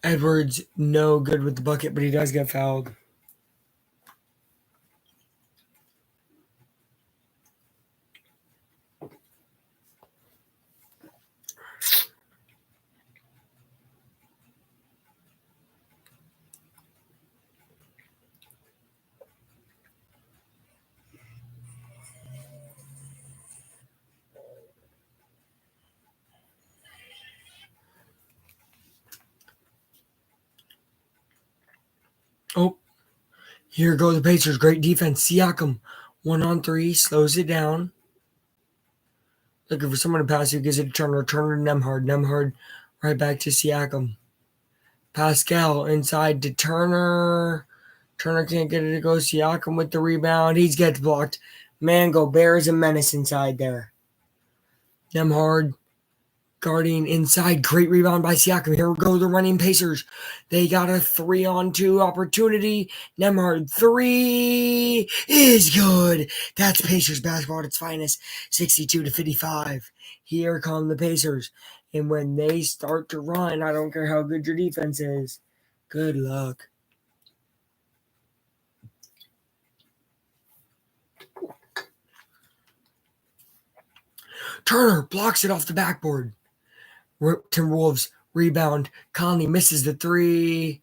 Edwards, no good with the bucket, but he does get fouled. Oh, here go the Pacers. Great defense. Siakam, 1-on-3, slows it down. Looking for someone to pass who gives it to Turner. Turner to Nemhard. Nemhard right back to Siakam. Pascal inside to Turner. Turner can't get it to go. Siakam with the rebound. He gets blocked. Man, Gobert is a menace inside there. Nemhard guarding inside. Great rebound by Siakam. Here we go, the running Pacers. They got a 3-on-2 opportunity. Nemhard 3 is good. That's Pacers basketball at its finest. 62-55. Here come the Pacers. And when they start to run, I don't care how good your defense is. Good luck. Turner blocks it off the backboard. Timberwolves rebound. Conley misses the 3.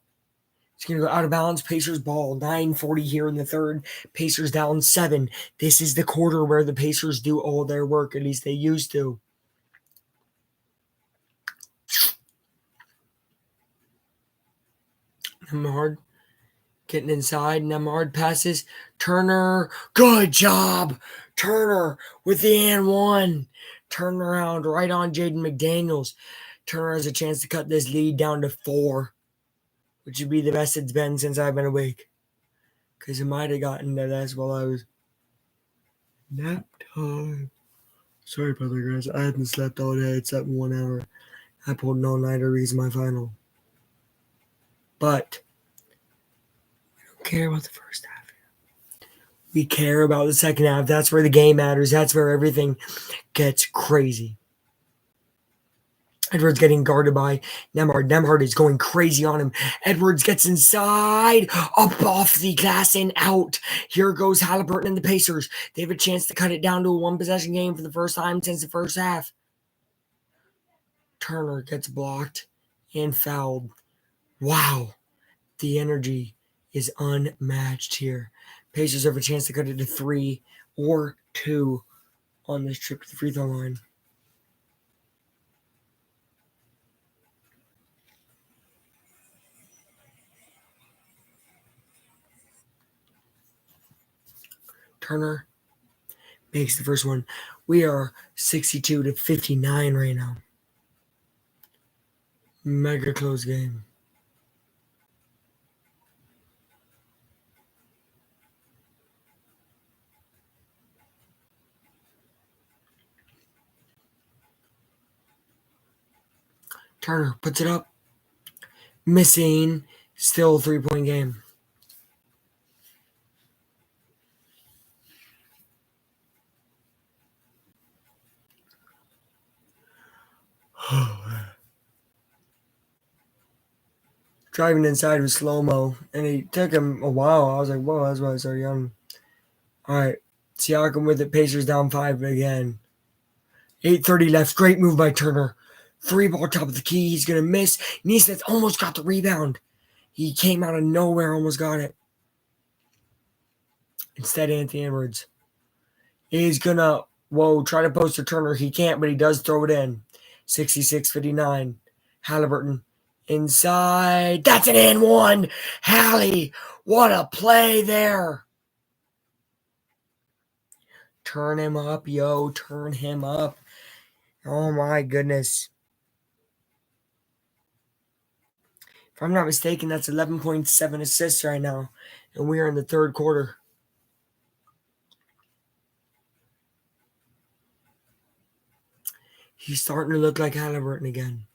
It's going to go out of bounds. Pacers ball. 9:40 here in the third. Pacers down 7. This is the quarter where the Pacers do all their work. At least they used to. Nemhard getting inside. Nemhard passes. Turner. Good job. Turner with the and one. Turn around right on Jaden McDaniels. Turner has a chance to cut this lead down to 4, which would be the best it's been since I've been awake. Because it might have gotten to this while I was nap time. Sorry about that, guys. I hadn't slept all day. It's at 1 hour. I pulled an all-nighter reason my final. But we don't care about the first half. We care about the second half. That's where the game matters. That's where everything gets crazy. Edwards getting guarded by Nembhard. Nembhard is going crazy on him. Edwards gets inside, up off the glass and out. Here goes Halliburton and the Pacers. They have a chance to cut it down to a one-possession game for the first time since the first half. Turner gets blocked and fouled. Wow. The energy is unmatched here. Pacers have a chance to cut it to 3 or 2 on this trip to the free throw line. Turner makes the first one. We are 62 to 59 right now. Mega close game. Turner puts it up. Missing. Still a 3-point game. Driving inside with slow-mo, and it took him a while. I was like, whoa, that's why I started yelling. All right, Siakam with it. Pacers down 5 again. 8:30 left. Great move by Turner. 3-ball top of the key. He's going to miss. Nesmith almost got the rebound. He came out of nowhere, almost got it. Instead, Anthony Edwards is going to, try to post to Turner. He can't, but he does throw it in. 66-59. Halliburton inside. That's an and one. Hallie, what a play there. Turn him up, yo. Turn him up. Oh, my goodness. If I'm not mistaken, that's 11.7 assists right now. And we are in the third quarter. He's starting to look like Halliburton again.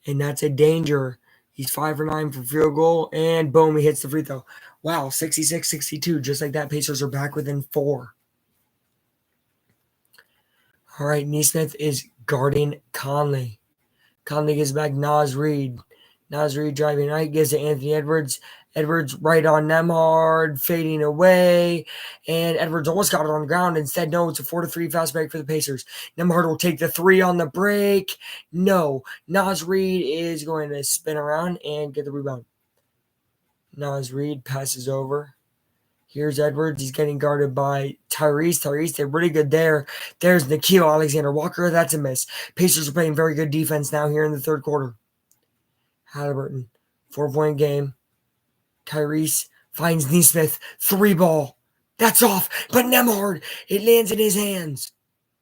And that's a danger. He's 5 for 9 for field goal. And boom, he hits the free throw. Wow, 66-62. Just like that, Pacers are back within 4. All right, Nesmith is guarding Conley. Conley gives back Naz Reid. Naz Reid driving right, gives to Anthony Edwards. Edwards right on Nembhard, fading away. And Edwards almost got it on the ground. Instead, no, it's a 4-3 fast break for the Pacers. Nembhard will take the 3 on the break. No, Naz Reid is going to spin around and get the rebound. Naz Reid passes over. Here's Edwards. He's getting guarded by Tyrese. Tyrese did really good there. There's Nickeil Alexander-Walker. That's a miss. Pacers are playing very good defense now here in the third quarter. Halliburton, 4-point game. Tyrese finds Nesmith. 3-ball. That's off. But Nembhard, it lands in his hands.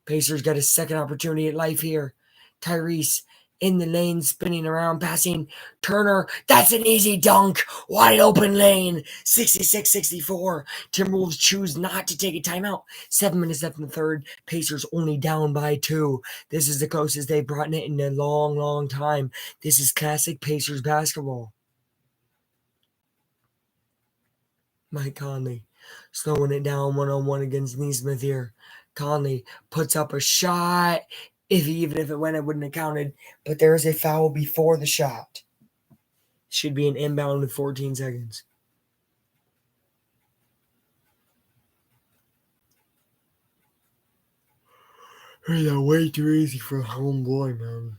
Pacers got a second opportunity at life here. Tyrese in the lane, spinning around, passing Turner. That's an easy dunk. Wide open lane. 66-64. Timberwolves choose not to take a timeout. 7 minutes left in the third. Pacers only down by 2. This is the closest they've brought it in a long, long time. This is classic Pacers basketball. Mike Conley slowing it down one-on-one against Nesmith here. Conley puts up a shot. Even if it went, it wouldn't have counted. But there is a foul before the shot. Should be an inbound with 14 seconds. That's way too easy for a homeboy, man.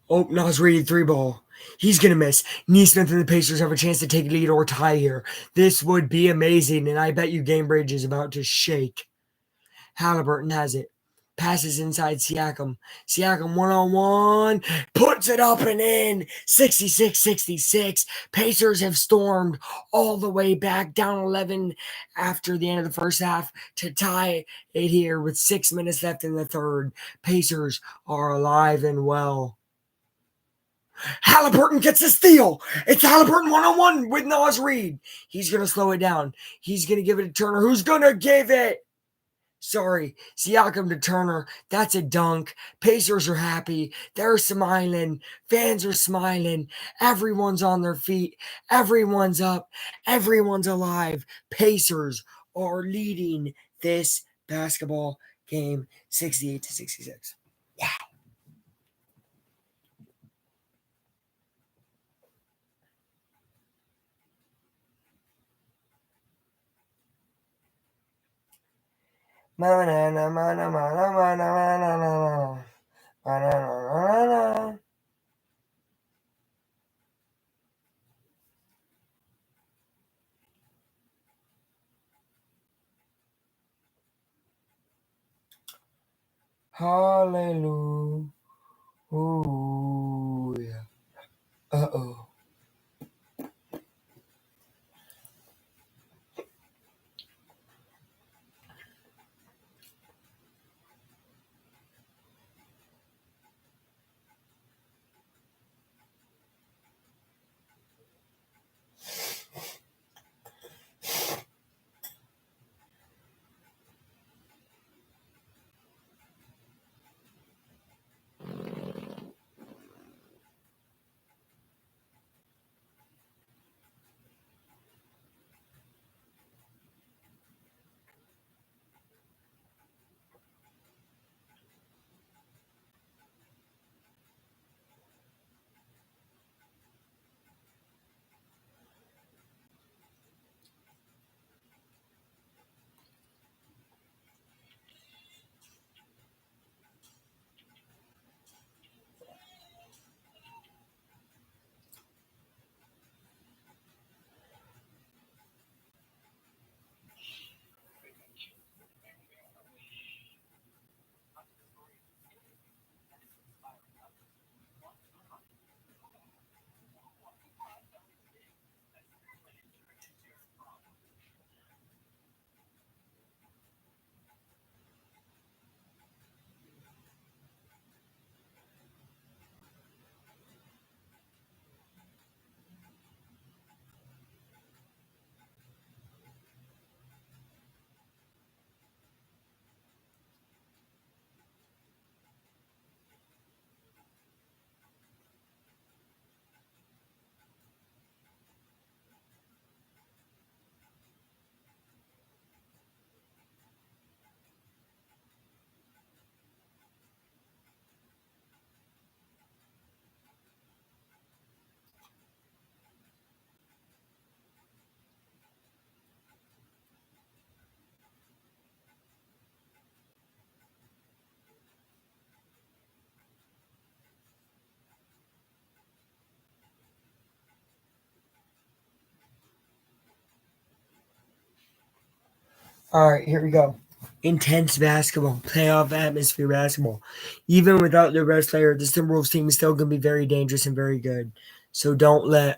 Oh, Naz Reid 3-ball. He's going to miss. Nesmith and the Pacers have a chance to take a lead or tie here. This would be amazing, and I bet you Game Bridge is about to shake. Halliburton has it. Passes inside Siakam. Siakam one-on-one. Puts it up and in. 66-66. Pacers have stormed all the way back down 11 after the end of the first half to tie it here with 6 minutes left in the third. Pacers are alive and well. Halliburton gets a steal. It's Halliburton one-on-one with Naz Reid. He's going to slow it down. He's going to give it to Turner, who's going to give it. Sorry, Siakam to Turner. That's a dunk. Pacers are happy. They're smiling. Fans are smiling. Everyone's on their feet. Everyone's up. Everyone's alive. Pacers are leading this basketball game 68-66. Wow. Hallelujah. Uh-oh. All right, here we go. Intense basketball, playoff atmosphere basketball. Even without their best player, this Timberwolves team is still going to be very dangerous and very good. So don't let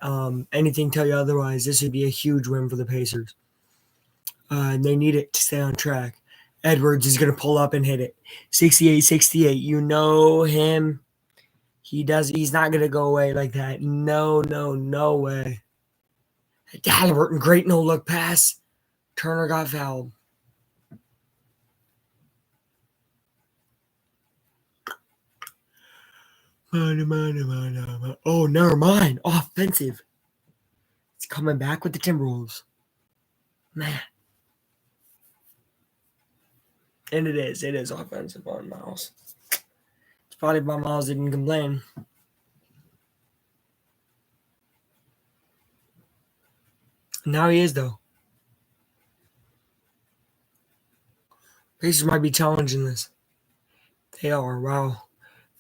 anything tell you otherwise. This would be a huge win for the Pacers. And they need it to stay on track. Edwards is going to pull up and hit it. 68-68. You know him. He's not going to go away like that. No way. Halliburton, great no-look pass. Turner got fouled. Oh, never mind. Offensive. It's coming back with the Timberwolves. Man. And it is. It is offensive on Miles. It's probably why Miles didn't complain. Now he is, though. Pacers might be challenging this. They are. Wow.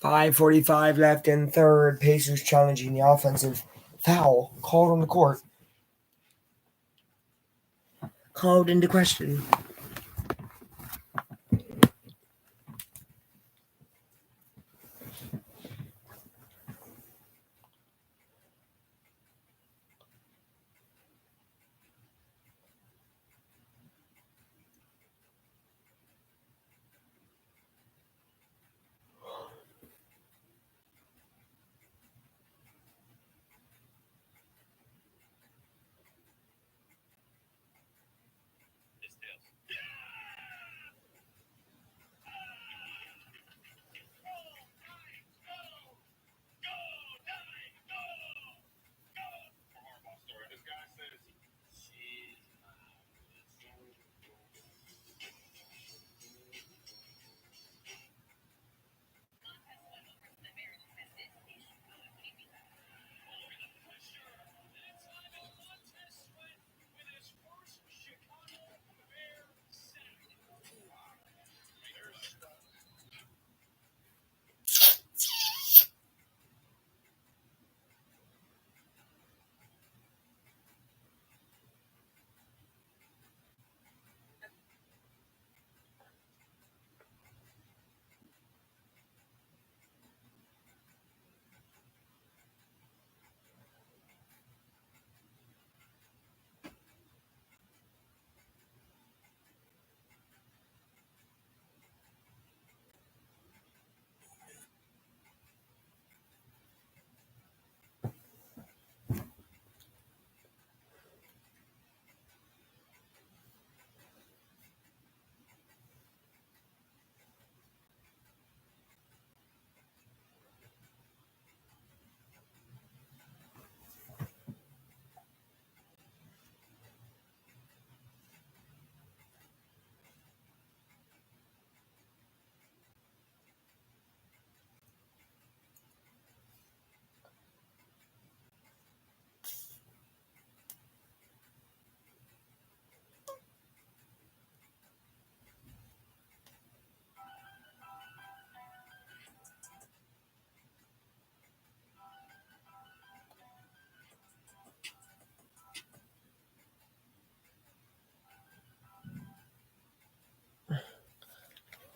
5:45 left in third. Pacers challenging the offensive foul called on the court. Called into question.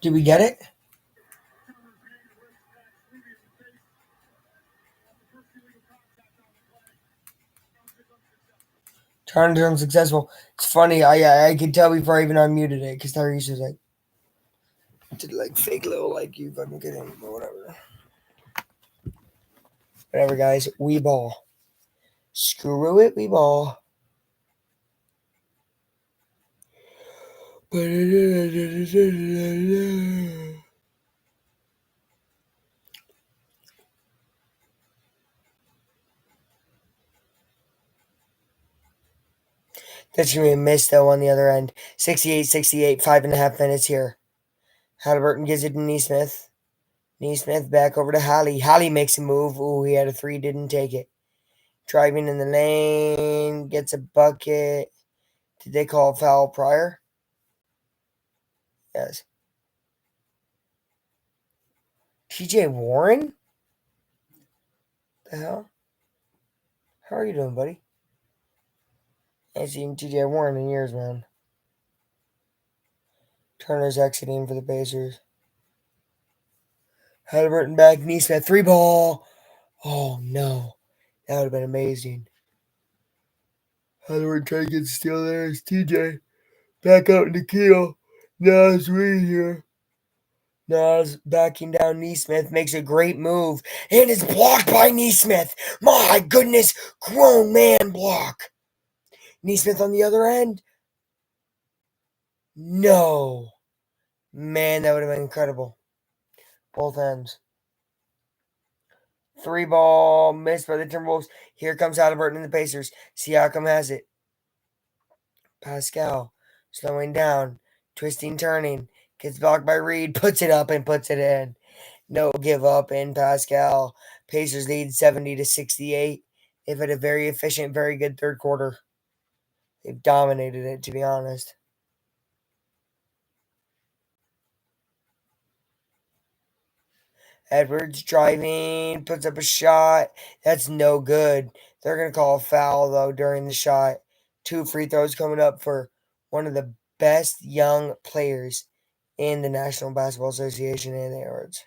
Did we get it? Turn successful. It's funny. I could tell before I even unmuted it because Tyrese was like, did like fake little like you fucking kidding or whatever. Whatever, guys. We ball. Screw it. We ball. That's going to be a miss, though, on the other end. 68-68, 5.5 minutes here. Halliburton gives it to Neesmith. Neesmith back over to Hallie. Hallie makes a move. Ooh, he had a three, didn't take it. Driving in the lane, gets a bucket. Did they call a foul prior? Yes. TJ Warren? The hell? How are you doing, buddy? I ain't seen TJ Warren in years, man. Turner's exiting for the Pacers. Halliburton back, Neesmith, 3-ball. Oh, no. That would have been amazing. Halliburton trying to get the steal there. It's TJ. Back out in the keel. Nas Reed here. Nas backing down Neesmith. Makes a great move. And is blocked by Neesmith. My goodness. Grown man block. Neesmith on the other end. No. Man, that would have been incredible. Both ends. 3-ball missed by the Timberwolves. Here comes Halliburton and the Pacers. Siakam has it. Pascal slowing down, twisting, turning. Gets blocked by Reed. Puts it up and puts it in. No give up in Pascal. Pacers lead 70-68. They've had a very efficient, very good third quarter. They've dominated it, to be honest. Edwards driving, puts up a shot. That's no good. They're going to call a foul, though, during the shot. 2 free throws coming up for one of the best young players in the National Basketball Association, and Edwards.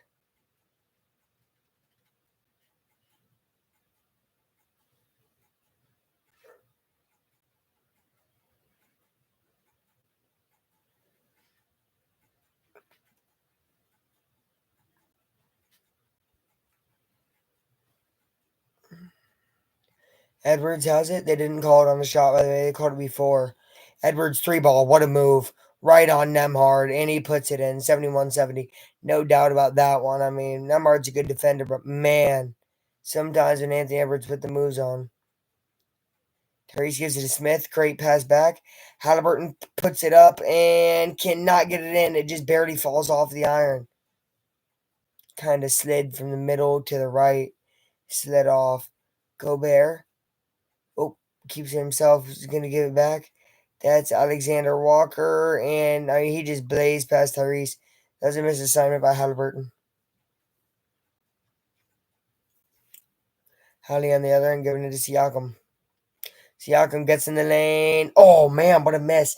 Edwards has it. They didn't call it on the shot, by the way. They called it before. Edwards 3-ball. What a move. Right on Nemhard, and he puts it in. 71-70. No doubt about that one. I mean, Nemhard's a good defender, but man, sometimes when Anthony Edwards put the moves on. Tyrese gives it to Smith. Great pass back. Halliburton puts it up and cannot get it in. It just barely falls off the iron. Kind of slid from the middle to the right. Slid off. Gobert. Oh, keeps it himself. He's going to give it back. That's Alexander Walker. And I mean, he just blazed past Tyrese. That was a misassignment by Halliburton. Hallie on the other end, giving it to Siakam. Siakam gets in the lane. Oh, man, what a miss.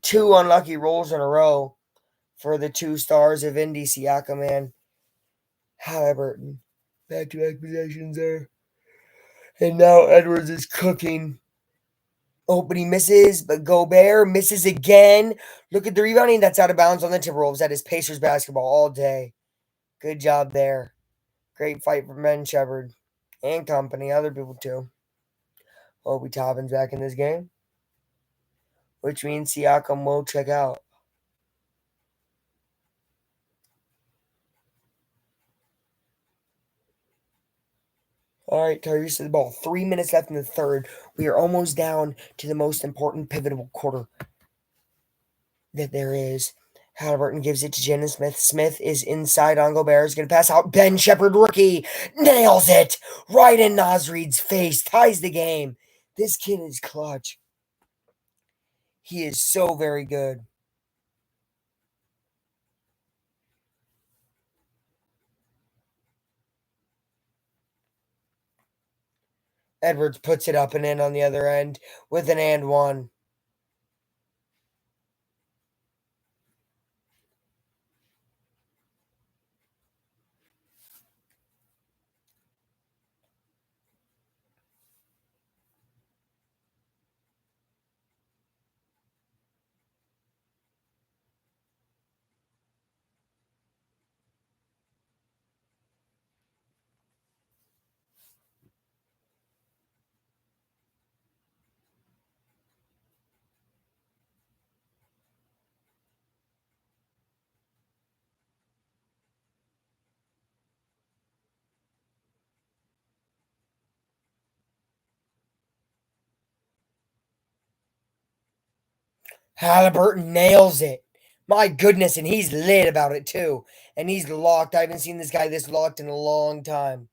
2 unlucky rolls in a row for the 2 stars of Indy, Siakam and Halliburton. Back-to-back possessions there. And now Edwards is cooking. Oh, but he misses. But Gobert misses again. Look at the rebounding. That's out of bounds on the Timberwolves. That is Pacers basketball all day. Good job there. Great fight from Ben Shepard and company. Other people too. Obi Toppin's back in this game, which means Siakam will check out. All right, Tyrese to the ball. 3 minutes left in the third. We are almost down to the most important pivotal quarter that there is. Halliburton gives it to Jalen Smith. Smith is inside on Gobert. Is going to pass out. Ben Shepard, rookie, nails it right in Nas Reed's face. Ties the game. This kid is clutch. He is so very good. Edwards puts it up and in on the other end with an and one. Halliburton nails it. My goodness, and he's lit about it too. And he's locked. I haven't seen this guy this locked in a long time.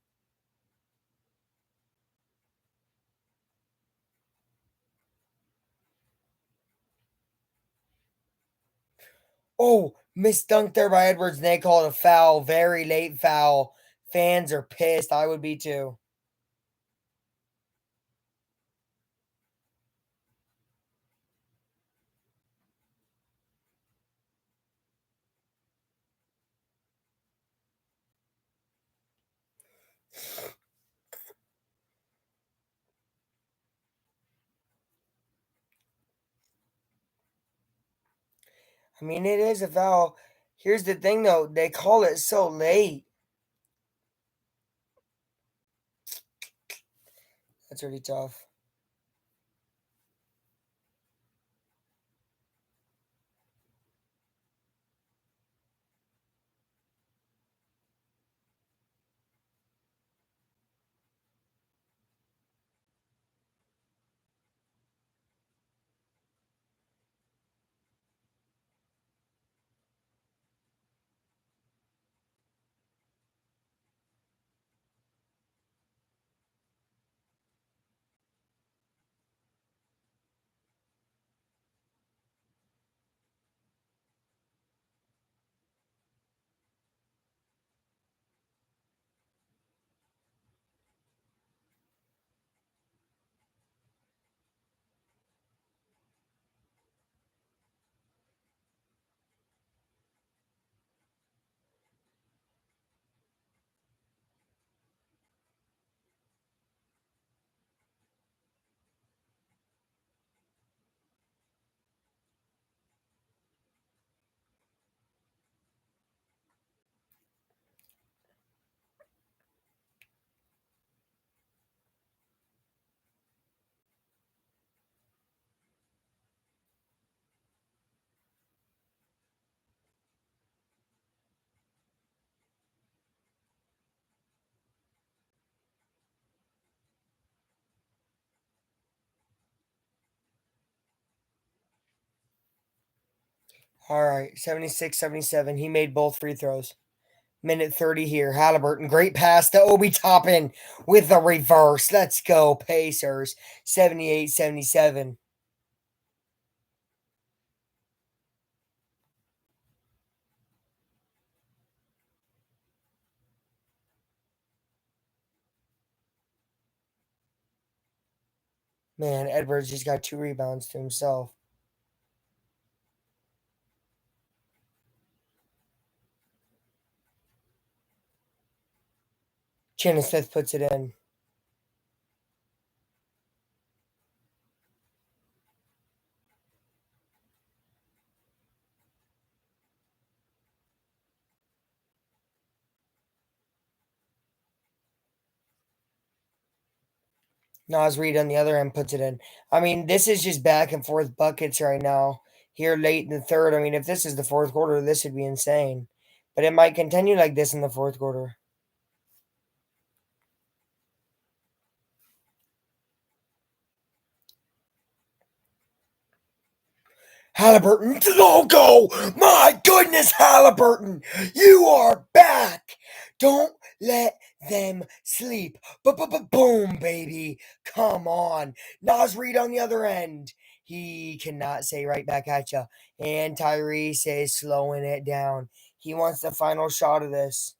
Oh, missed dunk there by Edwards, and they call it a foul. Very late foul. Fans are pissed. I would be too. I mean, it is a foul. Here's the thing, though. They call it so late. That's really tough. All right, 76-77. He made both free throws. Minute 30 here. Halliburton, great pass to Obi Toppin with the reverse. Let's go, Pacers. 78-77. Man, Edwards just got 2 rebounds to himself. Chandler Smith puts it in. Nas Reed on the other end puts it in. I mean, this is just back and forth buckets right now. Here late in the third. I mean, if this is the fourth quarter, this would be insane. But it might continue like this in the fourth quarter. Halliburton logo. My goodness, Halliburton, you are back. Don't let them sleep. Boom, baby. Come on. Nas Reed on the other end. He cannot say right back at you. And Tyrese is slowing it down. He wants the final shot of this.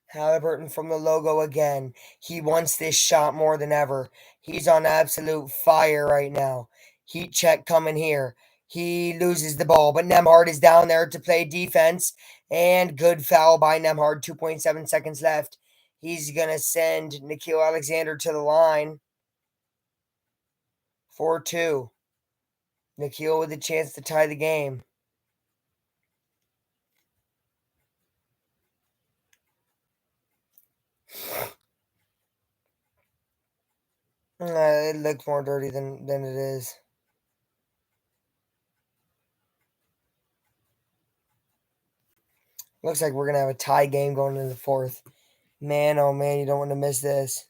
Halliburton from the logo again. He wants this shot more than ever. He's on absolute fire right now. Heat check coming here. He loses the ball, but Nemhard is down there to play defense. And good foul by Nemhard. 2.7 seconds left. He's going to send Nikhil Alexander to the line. 4-2. Nikhil with a chance to tie the game. It looks more dirty than it is. Looks like we're going to have a tie game going into the fourth. Man, oh man, you don't want to miss this.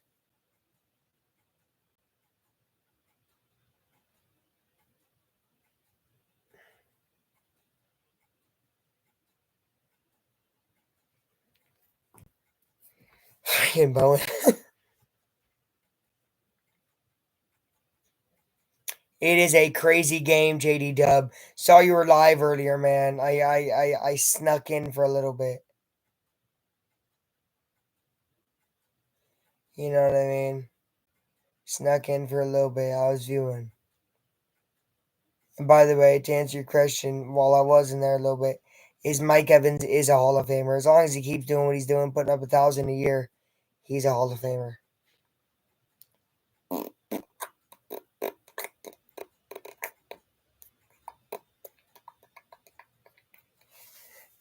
Fucking Bowen. It is a crazy game, JD Dub. Saw you were live earlier, man. I snuck in for a little bit. You know what I mean? Snuck in for a little bit. I was viewing. And by the way, to answer your question, while I was in there a little bit, is Mike Evans is a Hall of Famer. As long as he keeps doing what he's doing, putting up 1,000 a year, he's a Hall of Famer.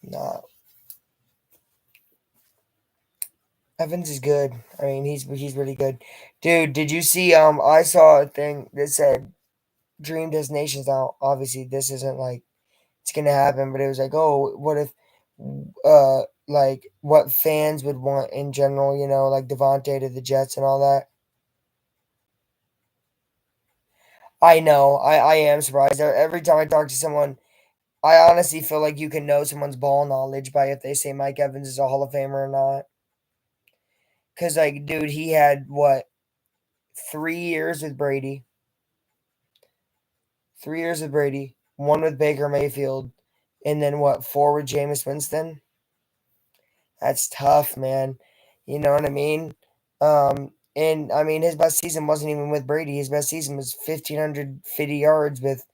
No. Evans is good. I mean, he's really good. Dude, did you see I saw a thing that said Dream Destinations. Now obviously this isn't like it's gonna happen, but it was like, oh, what if like what fans would want in general, you know, like Devontae to the Jets and all that. I know, I am surprised. Every time I talk to someone, I honestly feel like you can know someone's ball knowledge by if they say Mike Evans is a Hall of Famer or not. Cause like, dude, he had what 3 years with Brady. 3 years with Brady, one with Baker Mayfield, and then what, four with Jameis Winston? That's tough, man. You know what I mean? And I mean, his best season wasn't even with Brady. His best season was 1,550 yards with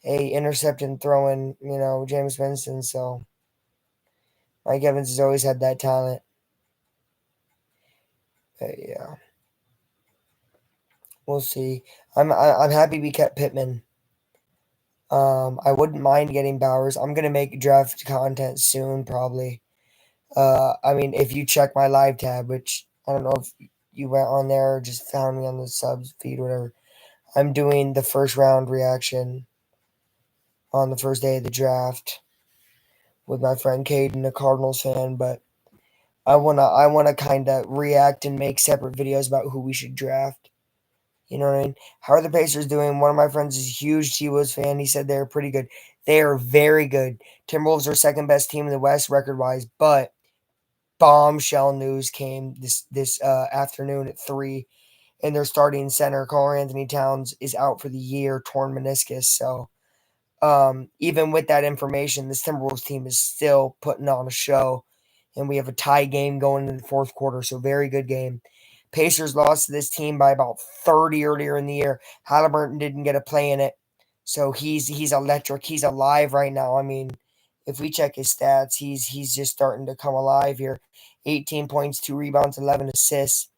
a interception throwing, you know, Jameis Winston. So Mike Evans has always had that talent. But yeah, we'll see. I'm happy we kept Pittman. I wouldn't mind getting Bowers. I'm gonna make draft content soon, probably. I mean, if you check my live tab, which I don't know if you went on there or just found me on the subs feed, whatever. I'm doing the first round reaction on the first day of the draft with my friend Caden, a Cardinals fan. But I wanna kind of react and make separate videos about who we should draft. You know what I mean? How are the Pacers doing? One of my friends is a huge T-Wolves fan. He said they're pretty good. They are very good. Timberwolves are second best team in the West record wise, but bombshell news came this afternoon at 3, and their starting center, Karl-Anthony Towns, is out for the year, torn meniscus. So even with that information, this Timberwolves team is still putting on a show, and we have a tie game going in the fourth quarter. So very good game. Pacers lost to this team by about 30 earlier in the year. Halliburton didn't get a play in it, so he's electric. He's alive right now. I mean, if we check his stats, he's just starting to come alive here. 18 points, 2 rebounds, 11 assists,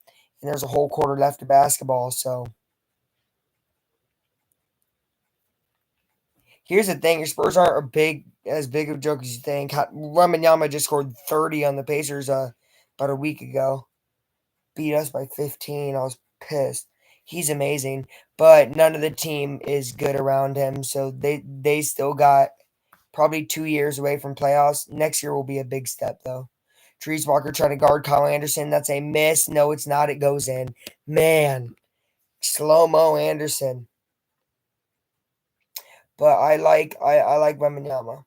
and there's a whole quarter left of basketball. So here's the thing: your Spurs aren't as big of a joke as you think. Wembanyama just scored 30 on the Pacers about a week ago. Beat us by 15. I was pissed. He's amazing, but none of the team is good around him. So they still got probably 2 years away from playoffs. Next year will be a big step though. Trees Walker trying to guard Kyle Anderson. That's a miss. No, it's not. It goes in. Man, slow-mo Anderson. But I like Wembanyama.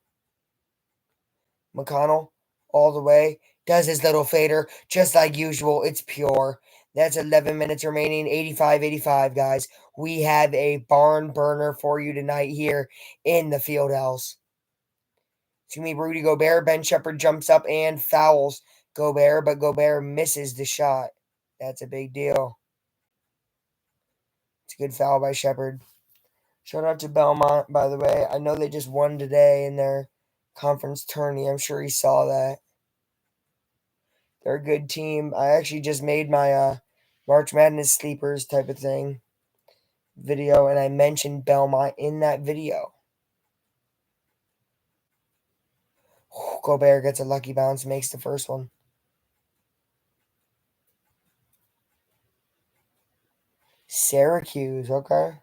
McConnell all the way. Does his little fader just like usual. It's pure. That's 11 minutes remaining. 85-85, guys. We have a barn burner for you tonight here in the field house. It's going to be Rudy Gobert. Ben Shepherd jumps up and fouls Gobert, but Gobert misses the shot. That's a big deal. It's a good foul by Shepherd. Shout out to Belmont, by the way. I know they just won today in their conference tourney. I'm sure he saw that. They're a good team. I actually just made my March Madness sleepers type of thing video, and I mentioned Belmont in that video. Gobert gets a lucky bounce, makes the first one. Syracuse, okay.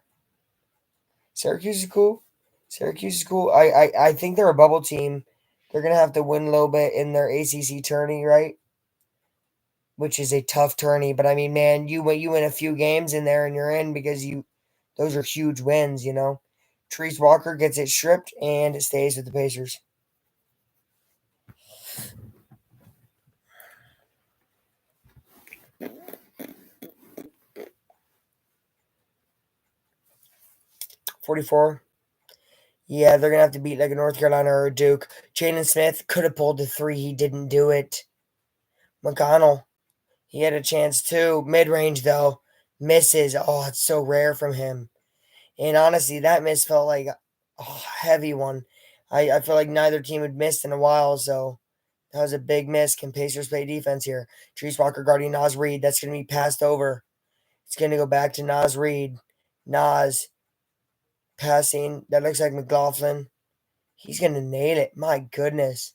Syracuse is cool. Syracuse is cool. I think they're a bubble team. They're gonna have to win a little bit in their ACC tourney, right? Which is a tough tourney. But I mean, man, you win a few games in there and you're in because those are huge wins, you know. Trees Walker gets it stripped and it stays with the Pacers. 44. Yeah, they're gonna have to beat like a North Carolina or a Duke. Jaden Smith could have pulled the three. He didn't do it. McConnell, he had a chance too. Mid range though, misses. Oh, it's so rare from him. And honestly, that miss felt like a heavy one. I feel like neither team had missed in a while, so that was a big miss. Can Pacers play defense here? Trees Walker guarding Nas Reed. That's going to be passed over. It's going to go back to Nas Reed. Nas passing. That looks like McLaughlin. He's going to nail it. My goodness.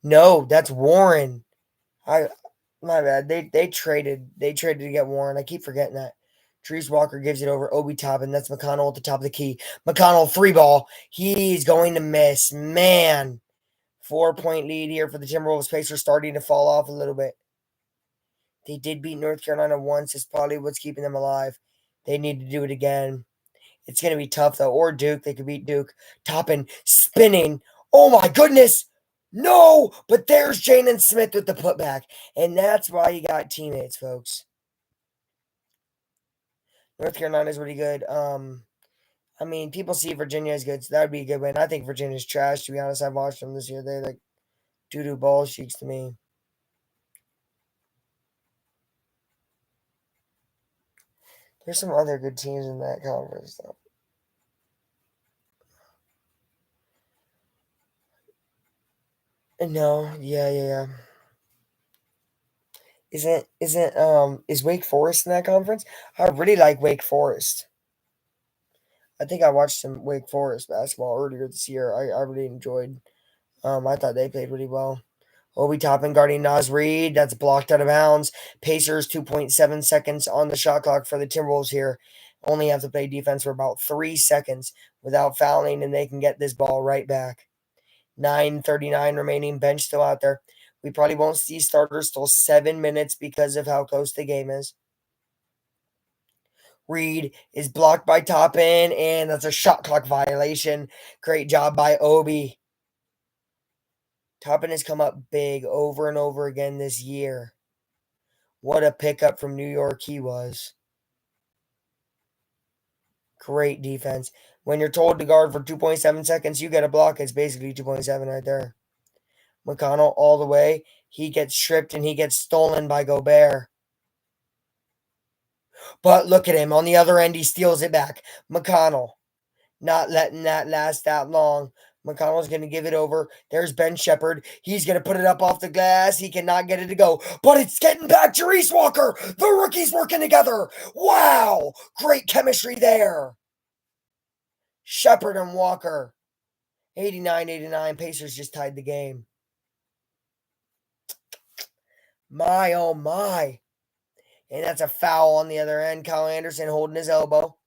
No, that's Warren. I My bad. They traded to get Warren. I keep forgetting that. Trees Walker gives it over Obi Toppin. That's McConnell at the top of the key. McConnell free ball. He's going to miss. Man. 4-point lead here for the Timberwolves. Pacers starting to fall off a little bit. They did beat North Carolina once. It's probably what's keeping them alive. They need to do it again. It's going to be tough, though. Or Duke. They could beat Duke. Toppin spinning. Oh, my goodness. No, but there's Jaden Smith with the putback. And that's why you got teammates, folks. North Carolina's really good. I mean, people see Virginia as good, so that would be a good win. I think Virginia's trash, to be honest. I've watched them this year. They're like doo-doo ball cheeks to me. There's some other good teams in that conference, though. No, yeah. Is Wake Forest in that conference? I really like Wake Forest. I think I watched some Wake Forest basketball earlier this year. I really enjoyed. I thought they played really well. Obi Toppin guarding Nas Reed. That's blocked out of bounds. Pacers 2.7 seconds on the shot clock for the Timberwolves here. Only have to play defense for about 3 seconds without fouling, and they can get this ball right back. 9:39 remaining. Bench still out there. We probably won't see starters till 7 minutes because of how close the game is. Reed is blocked by Toppin, and that's a shot clock violation. Great job by Obi. Toppin has come up big over and over again this year. What a pickup from New York he was. Great defense. When you're told to guard for 2.7 seconds, you get a block. It's basically 2.7 right there. McConnell all the way. He gets stripped and he gets stolen by Gobert. But look at him. On the other end, he steals it back. McConnell not letting that last that long. McConnell's going to give it over. There's Ben Shepherd. He's going to put it up off the glass. He cannot get it to go. But it's getting back to Reese Walker. The rookies working together. Wow. Great chemistry there. Shepherd and Walker. 89-89. Pacers just tied the game. My, oh my. And that's a foul on the other end. Kyle Anderson holding his elbow.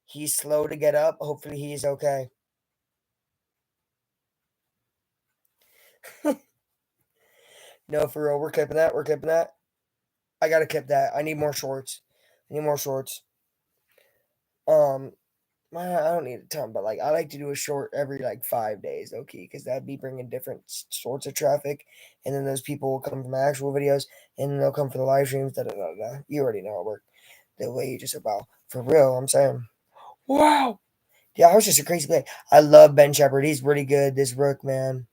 He's slow to get up. Hopefully he's okay. No, for real. We're clipping that. I got to clip that. I need more shorts. I don't need a ton, but like I like to do a short every like 5 days, okay? Because that'd be bringing different sorts of traffic, and then those people will come for my actual videos, and then they'll come for the live streams. Da da da da. You already know how it works. The way you just about for real. I'm saying, wow. Yeah, I was just a crazy play. I love Ben Shepherd. He's really good. This rook, man.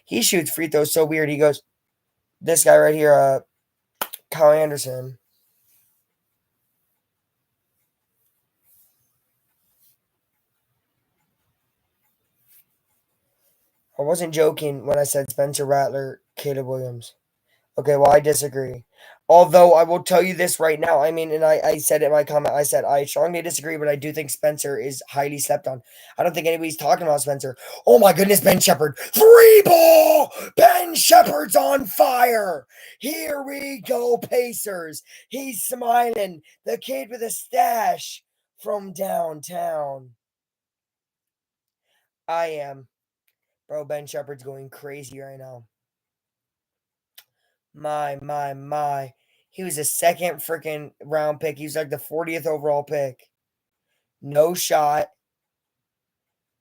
He shoots free throws so weird. He goes, this guy right here, Kyle Anderson. I wasn't joking when I said Spencer Rattler, Caleb Williams. Okay, well, I disagree. Although I will tell you this right now. I mean, and I said it in my comment. I said I strongly disagree, but I do think Spencer is highly slept on. I don't think anybody's talking about Spencer. Oh my goodness, Ben Shepherd. 3-ball! Ben Shepherd's on fire. Here we go, Pacers. He's smiling. The kid with a stash from downtown. I am. Bro, Ben Shepherd's going crazy right now. My. He was a second freaking round pick. He was like the 40th overall pick. No shot.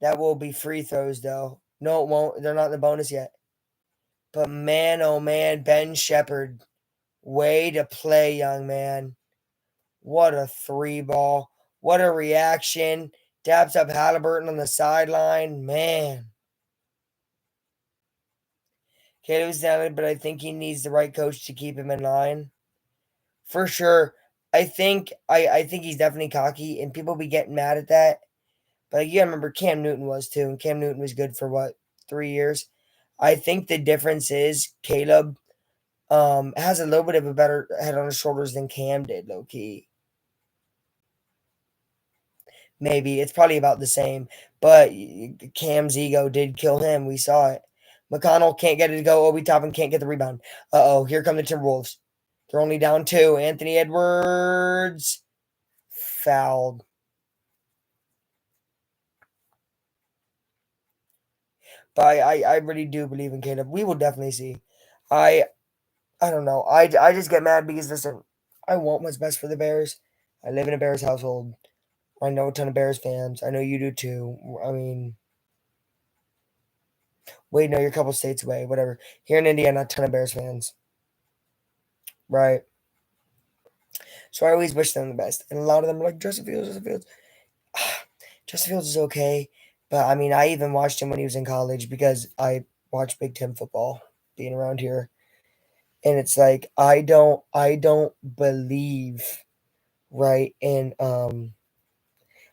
That will be free throws, though. No, it won't. They're not in the bonus yet. But man, oh man, Ben Shepherd. Way to play, young man. What a 3-ball. What a reaction. Daps up Halliburton on the sideline. Man. Caleb's down, but I think he needs the right coach to keep him in line. For sure. I think he's definitely cocky, and people be getting mad at that. But you gotta remember Cam Newton was too, and Cam Newton was good for what, 3 years? I think the difference is Caleb has a little bit of a better head on his shoulders than Cam did, low key. Maybe it's probably about the same, but Cam's ego did kill him. We saw it. McConnell can't get it to go. Obi Toppin can't get the rebound. Here come the Timberwolves. They're only down 2. Anthony Edwards fouled. But I really do believe in Caleb. We will definitely see. I don't know. I just get mad because listen, I want what's best for the Bears. I live in a Bears household. I know a ton of Bears fans. I know you do too. I mean, wait, no, you're a couple states away. Whatever. Here in Indiana, a ton of Bears fans. Right. So I always wish them the best. And a lot of them are like, Justin Fields, Justin Fields. Justin Fields is okay. But I mean, I even watched him when he was in college because I watched Big Ten football being around here. And it's like I don't believe right in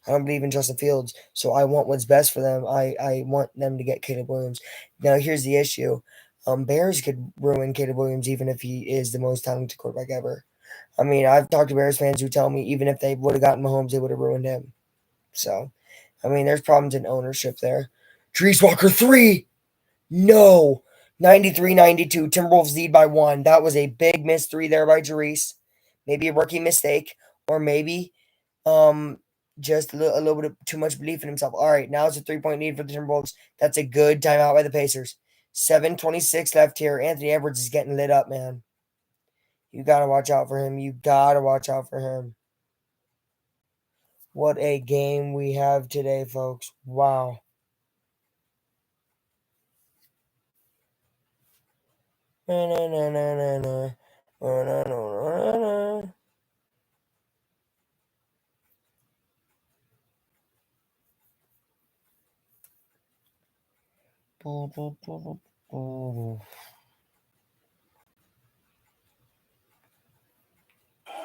I don't believe in Justin Fields. So I want what's best for them. I want them to get Caleb Williams. Now here's the issue. Bears could ruin Caleb Williams even if he is the most talented quarterback ever. I mean, I've talked to Bears fans who tell me even if they would have gotten Mahomes, they would have ruined him. So, I mean, there's problems in ownership there. Trees Walker 3. No. 93-92. Timberwolves lead by 1. That was a big miss 3 there by Jerice. Maybe a rookie mistake. Or maybe just a little bit of too much belief in himself. All right, now it's a 3-point lead for the Timberwolves. That's a good timeout by the Pacers. 7:26 left here. Anthony Edwards is getting lit up, man. You got to watch out for him. You got to watch out for him. What a game we have today, folks. Wow. Na, na, na, na, na, na. Na, na, na, na, na.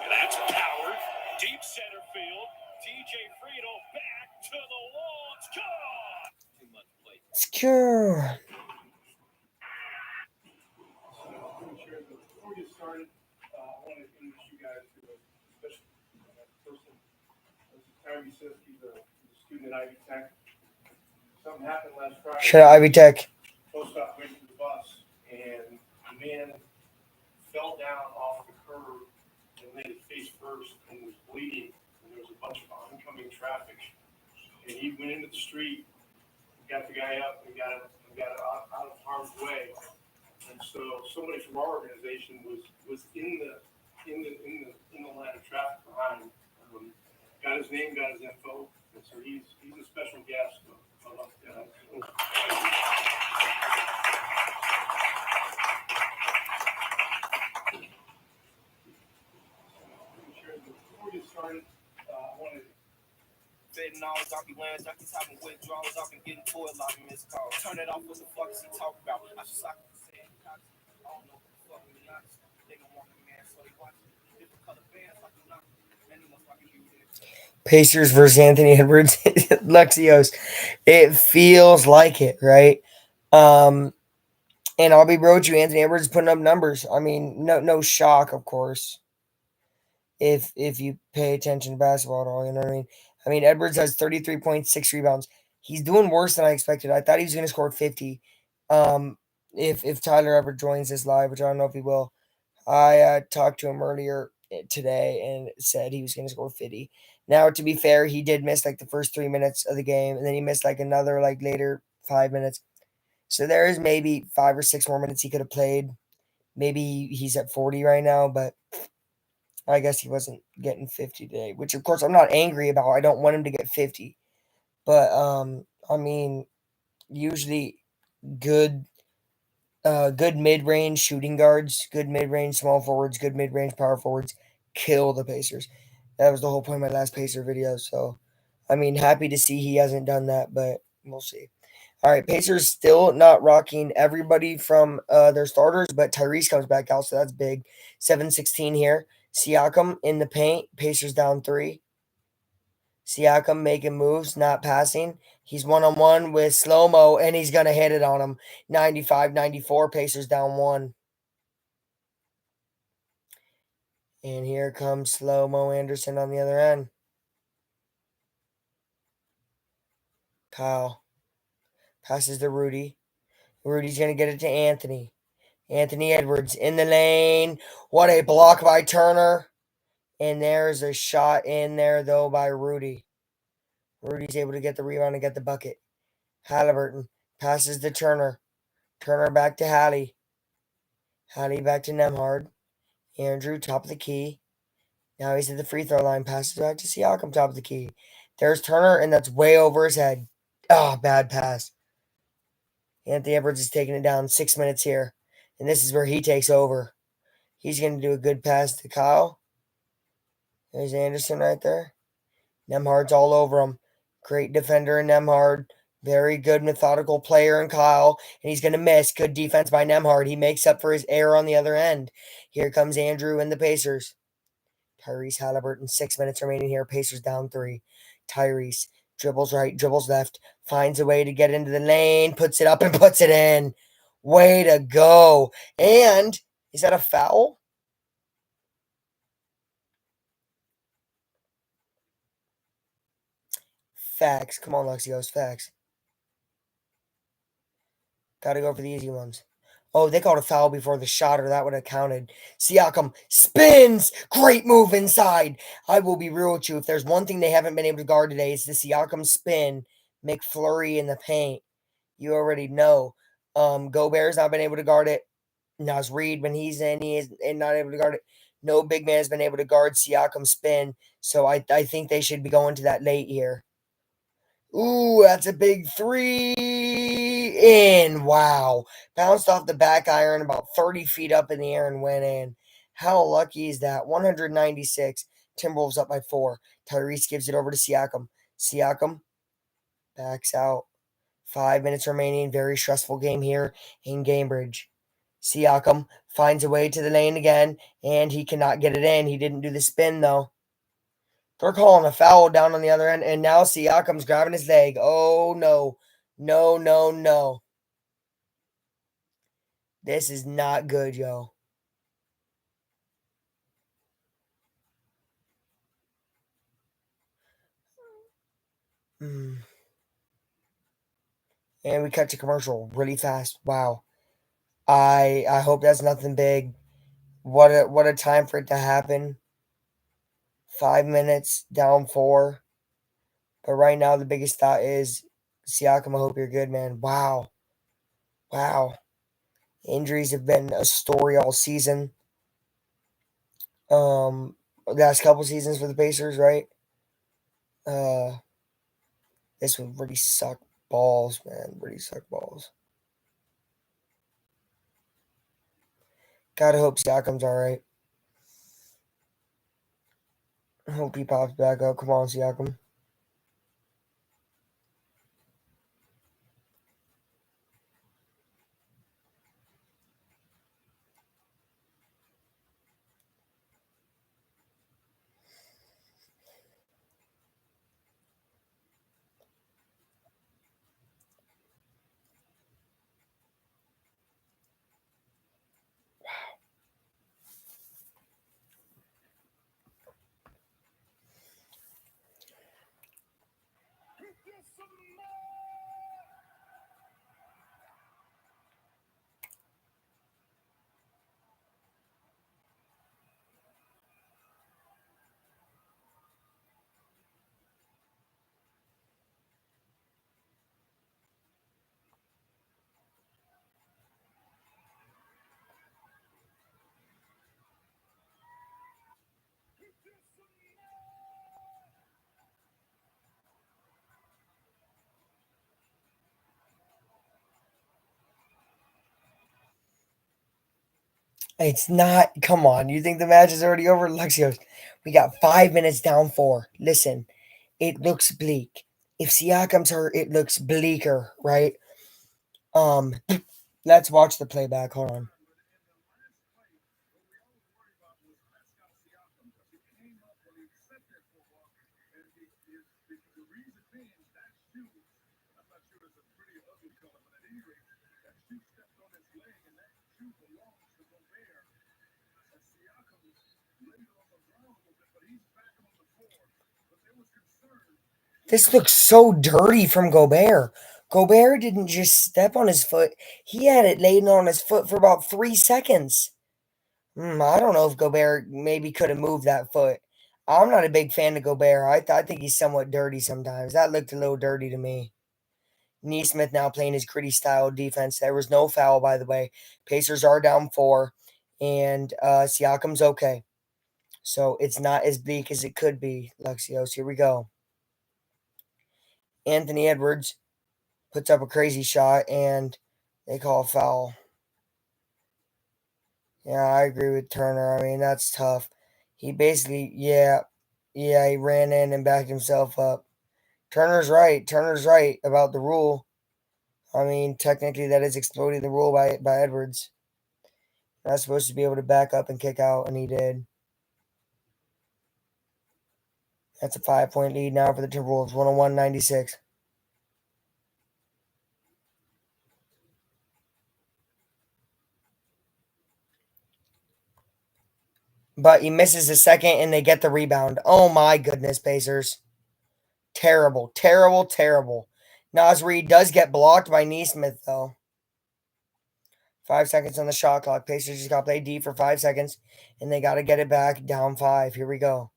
That's powered. Deep center field. TJ Friedel back to the wall. It's gone. Too much play. Secure. Before we get started, I want to introduce you guys to a special person. This is Tyree says he's a student at Ivy Tech. Something happened last Friday. Shout out Ivy Tech. Post stop waiting for the bus, and a man fell down off the curb and landed face first and was bleeding. And there was a bunch of oncoming traffic. And he went into the street, got the guy up, and got it out of harm's way. And so somebody from our organization was in the line of traffic behind. Got his name, got his info, and so he's a special guest. Before we get started, I want to Fading always off the lands, I can top and withdrawals, I can get into it, like missed call. Turn it off, what the fuck is he talking about? I just like to say, I don't know what the fuck we honest. They don't want the man, so they watch different color bands like I'm not. And he must fucking use it. Pacers versus Anthony Edwards. Lexios. It feels like it, right? And I'll be real with you, Anthony Edwards is putting up numbers. I mean, no shock, of course. If you pay attention to basketball at all, you know what I mean? I mean, Edwards has 33.6 rebounds. He's doing worse than I expected. I thought he was going to score 50. If Tyler ever joins this live, which I don't know if he will, I talked to him earlier today and said he was going to score 50. Now, to be fair, he did miss like the first 3 minutes of the game, and then he missed like another like later 5 minutes. So there is maybe 5 or 6 more minutes he could have played. Maybe he's at 40 right now, but I guess he wasn't getting 50 today, which of course I'm not angry about. I don't want him to get 50. But I mean, usually good good mid-range shooting guards, good mid-range small forwards, good mid-range power forwards kill the Pacers. That was the whole point of my last Pacer video. So, I mean, happy to see he hasn't done that, but we'll see. All right, Pacers still not rocking everybody from their starters, but Tyrese comes back out, so that's big. 7-16 here. Siakam in the paint. Pacers down 3. Siakam making moves, not passing. He's one-on-one with Slow-Mo, and he's going to hit it on him. 95-94, Pacers down 1. And here comes Slow-Mo Anderson on the other end. Kyle passes to Rudy. Rudy's going to get it to Anthony. Anthony Edwards in the lane. What a block by Turner. And there's a shot in there, though, by Rudy. Rudy's able to get the rebound and get the bucket. Halliburton passes to Turner. Turner back to Hallie. Hallie back to Nemhard. Andrew, top of the key. Now he's at the free throw line. Passes back to Siakam, top of the key. There's Turner, and that's way over his head. Bad pass. Anthony Edwards is taking it down. 6 minutes here. And this is where he takes over. He's going to do a good pass to Kyle. There's Anderson right there. Nemhard's all over him. Great defender in Nemhard. Very good methodical player in Kyle. And he's going to miss. Good defense by Nemhard. He makes up for his error on the other end. Here comes Andrew and the Pacers. Tyrese Halliburton, 6 minutes remaining here. Pacers down 3. Tyrese dribbles right, dribbles left. Finds a way to get into the lane. Puts it up and puts it in. Way to go. And is that a foul? Facts. Come on, Lexios. Facts. Gotta go for the easy ones. Oh, they called a foul before the shot, or that would have counted. Siakam spins. Great move inside. I will be real with you. If there's one thing they haven't been able to guard today, it's the Siakam spin. McFlurry in the paint. You already know. Gobert's not been able to guard it. Nas Reed, when he's in, he is not able to guard it. No big man has been able to guard Siakam spin. So I think they should be going to that late here. Ooh, that's a big 3 in. Wow. Bounced off the back iron about 30 feet up in the air and went in. How lucky is that? 196. Timberwolves up by 4. Tyrese gives it over to Siakam. Siakam backs out. 5 minutes remaining. Very stressful game here in Cambridge. Siakam finds a way to the lane again, and he cannot get it in. He didn't do the spin, though. They're calling a foul down on the other end, and now Siakam's grabbing his leg. Oh, no. No, no, no. This is not good, yo. And we cut to commercial really fast. Wow. I hope that's nothing big. What a time for it to happen. 5 minutes, down 4. But right now, the biggest thought is, Siakam, I hope you're good, man. Wow. Wow. Injuries have been a story all season. Last couple seasons for the Pacers, right? This would really suck balls, man. Really suck balls. Gotta hope Siakam's alright. I hope he pops back up. Come on, Siakam. It's not. Come on. You think the match is already over? Lexi goes, we got 5 minutes down 4. Listen, it looks bleak. If Siakam's hurt, it looks bleaker, right? Um, let's watch the playback. Hold on. This looks so dirty from Gobert. Gobert didn't just step on his foot. He had it laid on his foot for about 3 seconds. I don't know if Gobert maybe could have moved that foot. I'm not a big fan of Gobert. I think he's somewhat dirty sometimes. That looked a little dirty to me. Neesmith now playing his gritty style defense. There was no foul, by the way. Pacers are down 4, and Siakam's okay. So it's not as bleak as it could be, Lexios. Here we go. Anthony Edwards puts up a crazy shot, and they call a foul. Yeah, I agree with Turner. I mean, that's tough. He basically, he ran in and backed himself up. Turner's right. Turner's right about the rule. I mean, technically, that is exploiting the rule by Edwards. Not supposed to be able to back up and kick out, and he did. That's a 5-point lead now for the Timberwolves, 101-96. But he misses a second, and they get the rebound. Oh, my goodness, Pacers. Terrible, terrible, terrible. Naz Reid does get blocked by Neesmith, though. 5 seconds on the shot clock. Pacers just got to play D for 5 seconds, and they got to get it back down 5. Here we go.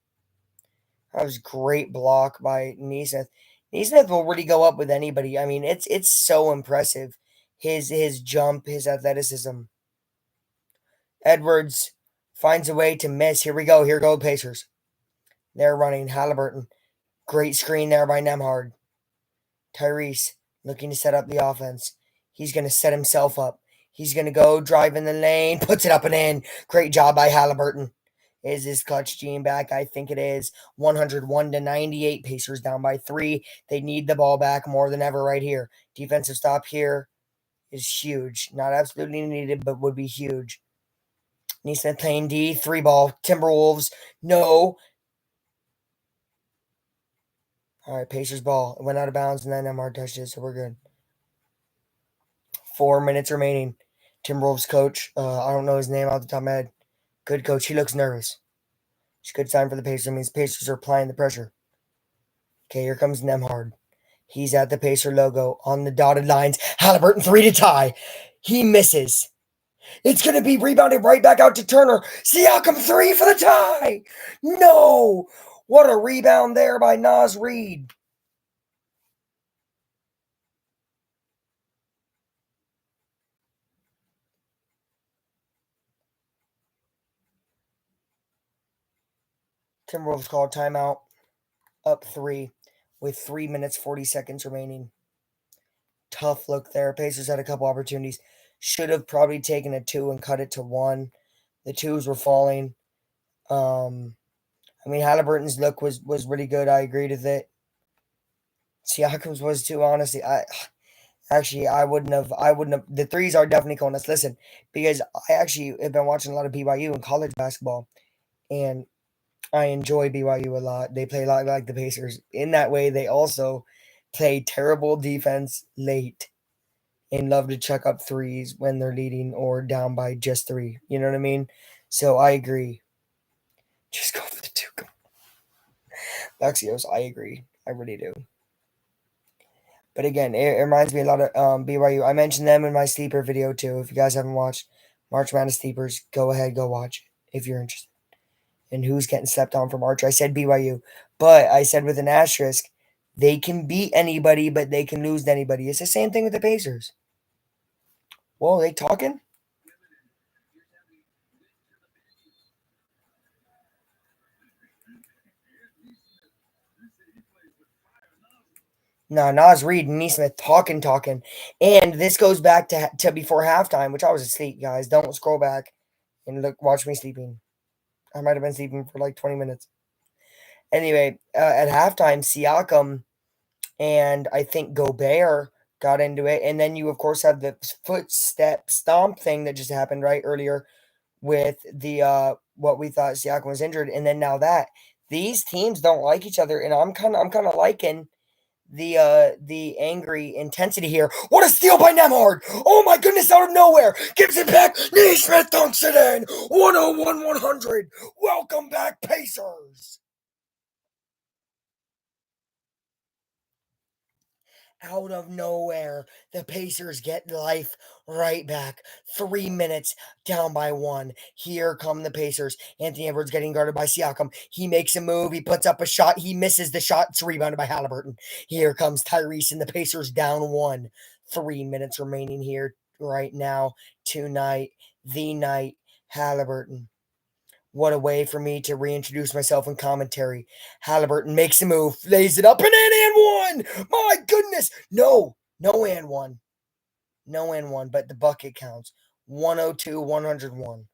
That was great block by Neesmith. Neesmith will really go up with anybody. I mean, it's so impressive. His jump, his athleticism. Edwards finds a way to miss. Here we go. Here go Pacers. They're running. Halliburton. Great screen there by Nemhard. Tyrese looking to set up the offense. He's going to set himself up. He's going to go drive in the lane, puts it up and in. Great job by Halliburton. Is his clutch gene back? I think it is. 101-98. Pacers down by 3. They need the ball back more than ever right here. Defensive stop here is huge. Not absolutely needed, but would be huge. Neesmith playing D. 3 ball. Timberwolves. No. All right, Pacers ball. It went out of bounds, and then MR touched it, so we're good. 4 minutes remaining. Timberwolves coach, I don't know his name off the top of my head. Good coach. He looks nervous. It's a good sign for the Pacers. It means Pacers are applying the pressure. Okay, here comes Nemhard. He's at the Pacer logo on the dotted lines. Halliburton 3 to tie. He misses. It's going to be rebounded right back out to Turner. Siakam 3 for the tie. No. What a rebound there by Naz Reid. Timberwolves call timeout. Up 3 with 3 minutes 40 seconds remaining. Tough look there. Pacers had a couple opportunities. Should have probably taken a 2 and cut it to 1. The 2s were falling. I mean, Halliburton's look was really good. I agreed with it. Siakam's was too, honestly. I wouldn't have. The 3s are definitely calling us. Listen, because I actually have been watching a lot of BYU in college basketball, and I enjoy BYU a lot. They play a lot like the Pacers. In that way, they also play terrible defense late and love to chuck up 3s when they're leading or down by just 3. You know what I mean? So I agree. Just go for the 2. Lexios, I agree. I really do. But again, it reminds me a lot of BYU. I mentioned them in my sleeper video too. If you guys haven't watched March Madness sleepers, go ahead, go watch it if you're interested. And who's getting slept on from March? I said BYU, but I said with an asterisk, they can beat anybody, but they can lose to anybody. It's the same thing with the Pacers. Whoa, they talking? No, Naz Reid and Neesmith talking. And this goes back to before halftime, which I was asleep, guys. Don't scroll back And look, watch me sleeping. I might have been sleeping for like 20 minutes. Anyway, at halftime, Siakam and I think Gobert got into it. And then you, of course, have the footstep stomp thing that just happened right earlier with the what we thought Siakam was injured. And then now that these teams don't like each other. And I'm kind of liking the angry intensity here. What a steal by Nemhard! Oh my goodness, out of nowhere! Gives it back. Neesmith dunks it in. 101-100. Welcome back, Pacers. Out of nowhere, the Pacers get life right back. 3 minutes down by 1. Here come the Pacers. Anthony Edwards getting guarded by Siakam. He makes a move. He puts up a shot. He misses the shot. It's rebounded by Halliburton. Here comes Tyrese and the Pacers down 1. 3 minutes remaining here right now. Tonight, the night, Halliburton. What a way for me to reintroduce myself in commentary. Halliburton makes a move, lays it up, and one. My goodness. No and one. No and one, but the bucket counts. 102-101.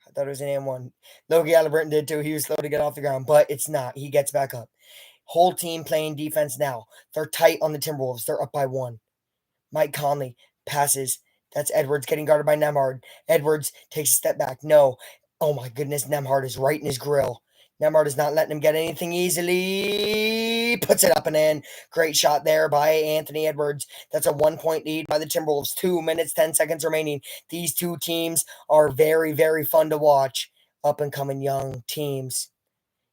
I thought it was an and one. Logie Halliburton did too. He was slow to get off the ground, but it's not. He gets back up. Whole team playing defense now. They're tight on the Timberwolves. They're up by 1. Mike Conley passes. That's Edwards getting guarded by Nemhard. Edwards takes a step back. No. Oh my goodness, Nemhard is right in his grill. Nemhard is not letting him get anything easily. Puts it up and in. Great shot there by Anthony Edwards. That's a 1-point lead by the Timberwolves. 2 minutes, 10 seconds remaining. These two teams are very, very fun to watch. Up and coming young teams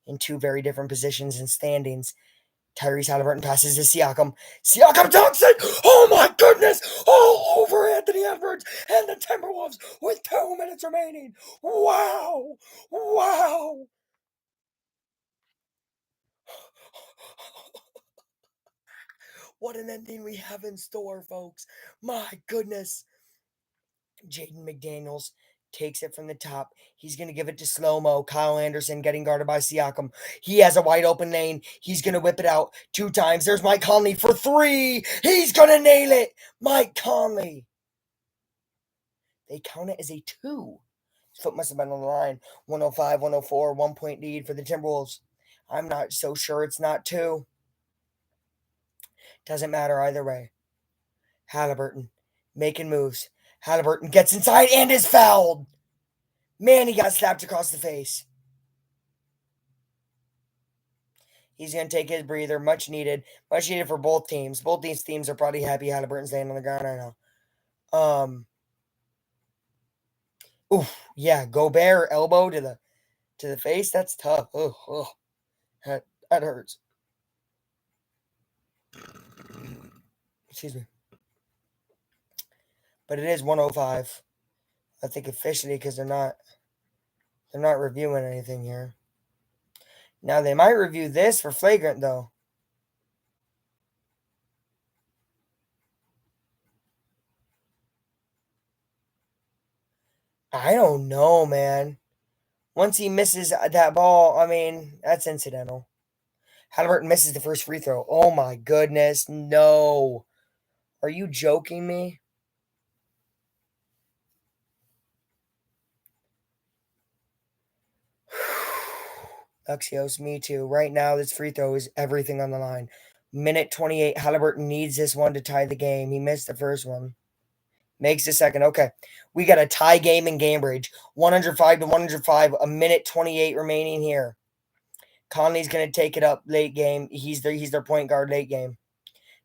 in 2 very different positions and standings. Tyrese Halliburton passes to Siakam. Siakam dunks it! Oh my goodness! All over Anthony Edwards and the Timberwolves with 2 minutes remaining. Wow! Wow! What an ending we have in store, folks. My goodness. Jaden McDaniels takes it from the top. He's going to give it to slow-mo. Kyle Anderson getting guarded by Siakam. He has a wide open lane. He's going to whip it out 2 times. There's Mike Conley for 3. He's going to nail it. Mike Conley. They count it as a 2. His foot must have been on the line. 105-104, 1-point lead for the Timberwolves. I'm not so sure it's not 2. Doesn't matter either way. Halliburton making moves. Halliburton gets inside and is fouled. Man, he got slapped across the face. He's going to take his breather. Much needed. Much needed for both teams. Both these teams are probably happy Halliburton's laying on the ground right now. Oof. Yeah, Gobert elbow to the face. That's tough. Oh. That hurts. Excuse me. But it is 105. I think officially because they're not reviewing anything here. Now they might review this for flagrant though. I don't know, man. Once he misses that ball, I mean, that's incidental. Halliburton misses the first free throw. Oh my goodness, no. Are you joking me? Luxios, me too. Right now, this free throw is everything on the line. Minute 28. Halliburton needs this one to tie the game. He missed the first one. Makes the second. Okay. We got a tie game in Cambridge. 105-105. A minute 28 remaining here. Conley's going to take it up late game. He's their point guard late game.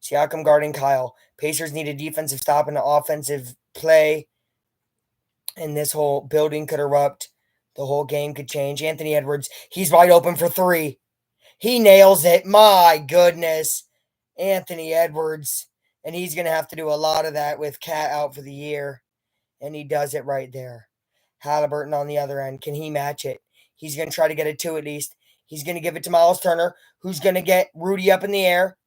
Siakam guarding Kyle. Pacers need a defensive stop and an offensive play. And this whole building could erupt. The whole game could change. Anthony Edwards, he's wide open for 3. He nails it. My goodness. Anthony Edwards. And he's going to have to do a lot of that with Cat out for the year. And he does it right there. Halliburton on the other end. Can he match it? He's going to try to get a 2 at least. He's going to give it to Miles Turner, who's going to get Rudy up in the air.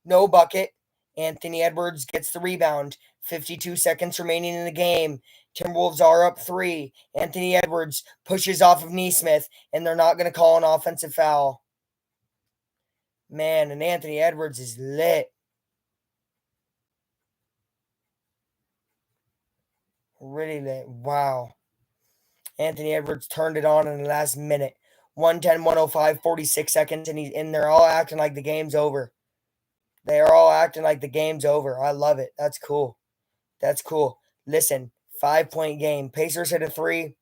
No bucket. Anthony Edwards gets the rebound. 52 seconds remaining in the game. Timberwolves are up 3. Anthony Edwards pushes off of Neesmith, and they're not going to call an offensive foul. Man, and Anthony Edwards is lit. Really lit. Wow. Anthony Edwards turned it on in the last minute. 110, 105, 46 seconds, and they're all acting like the game's over. They are all acting like the game's over. I love it. That's cool. That's cool. Listen, 5-point game. Pacers hit a three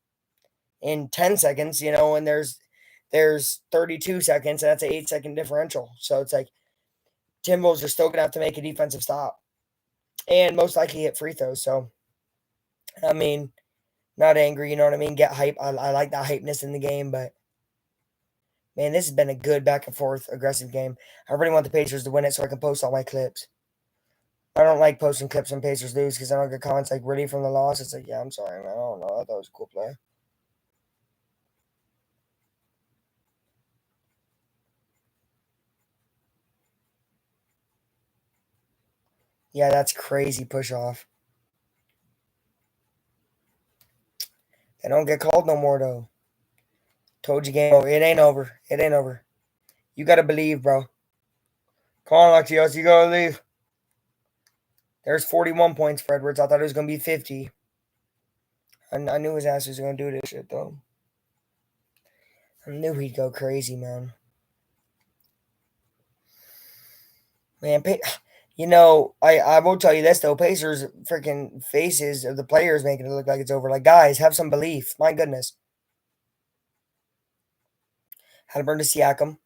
in 10 seconds, and there's 32 seconds, and that's an 8-second differential. So it's like Timberwolves are still gonna have to make a defensive stop. And most likely hit free throws. So I mean, not angry, you know what I mean? Get hype. I like that hypeness in the game, but man, this has been a good back and forth aggressive game. I really want the Pacers to win it so I can post all my clips. I don't like posting clips when Pacers lose because I don't get comments like really from the loss. It's like, yeah, I'm sorry, man. I don't know. I thought it was a cool play. Yeah, that's crazy push off. They don't get called no more though. Told you game over. It ain't over. It ain't over. You gotta believe, bro. Come on, Lexios. You gotta leave. There's 41 points for Edwards. I thought it was gonna be 50. I knew his ass was gonna do this shit though. I knew he'd go crazy, man. Man, I will tell you this though. Pacers freaking faces of the players making it look like it's over. Like, guys, have some belief. My goodness. Halliburton to Siakam.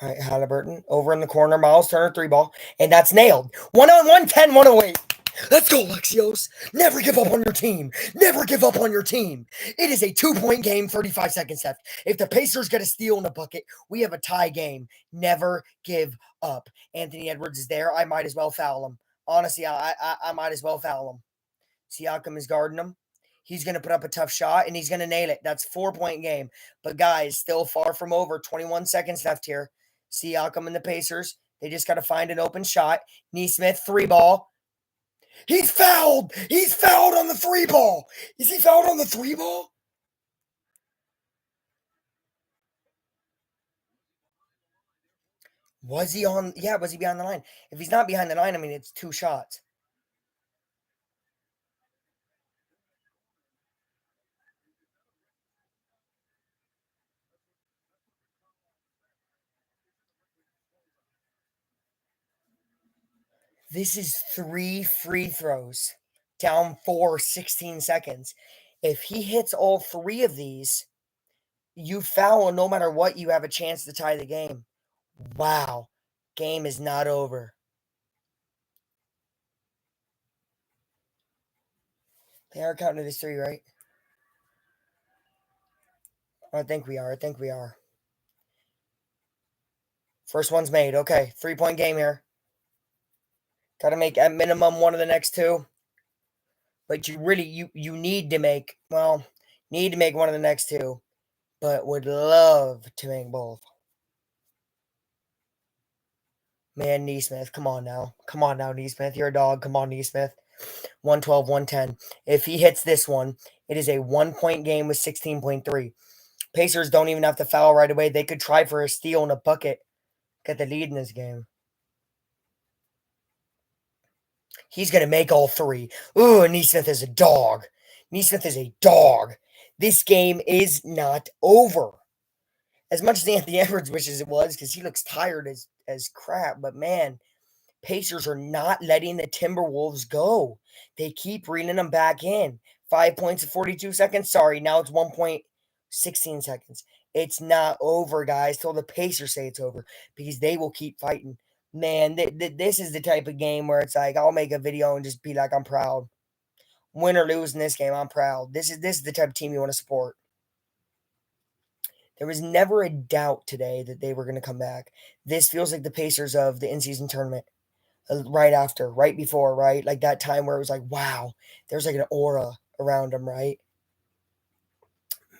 All right, Halliburton over in the corner. Miles Turner 3-ball. And that's nailed. 110, 108. Let's go, Lexios. Never give up on your team. Never give up on your team. It is a 2-point game, 35 seconds left. If the Pacers get a steal in a bucket, we have a tie game. Never give up. Anthony Edwards is there. I might as well foul him. Honestly, I might as well foul him. Siakam is guarding him. He's going to put up a tough shot, and he's going to nail it. That's 4-point game. But, guys, still far from over. 21 seconds left here. Siakam and the Pacers, they just got to find an open shot. Nesmith, 3-ball. He's fouled. He's fouled on the 3-ball. Is he fouled on the 3-ball? Was he on? Yeah, was he behind the line? If he's not behind the line, I mean, it's 2 shots. This is 3 free throws. Down 4, 16 seconds. If he hits all 3 of these, you foul, no matter what, you have a chance to tie the game. Wow. Game is not over. They are counting it as 3, right? I think we are. First one's made. Okay. 3-point game here. Got to make at minimum one of the next 2. But you really, you need to make one of the next 2. But would love to make both. Man, Nesmith, come on now. Come on now, Nesmith. You're a dog. Come on, Nesmith. 112, 110. If he hits this one, it is a 1-point game with 16.3. Pacers don't even have to foul right away. They could try for a steal and a bucket. Get the lead in this game. He's going to make all 3. Ooh, Nesmith is a dog. Nesmith is a dog. This game is not over. As much as Anthony Edwards wishes it was, because he looks tired as crap. But man, Pacers are not letting the Timberwolves go. They keep reeling them back in. 5 points in 42 seconds. Sorry, now it's 1 point, 16 seconds. It's not over, guys, till the Pacers say it's over, because they will keep fighting. Man, this is the type of game where it's like, I'll make a video and just be like, I'm proud. Win or lose in this game, I'm proud. This is the type of team you want to support. There was never a doubt today that they were going to come back. This feels like the Pacers of the in-season tournament. Right before, right? Like that time where it was like, wow, there's like an aura around them, right?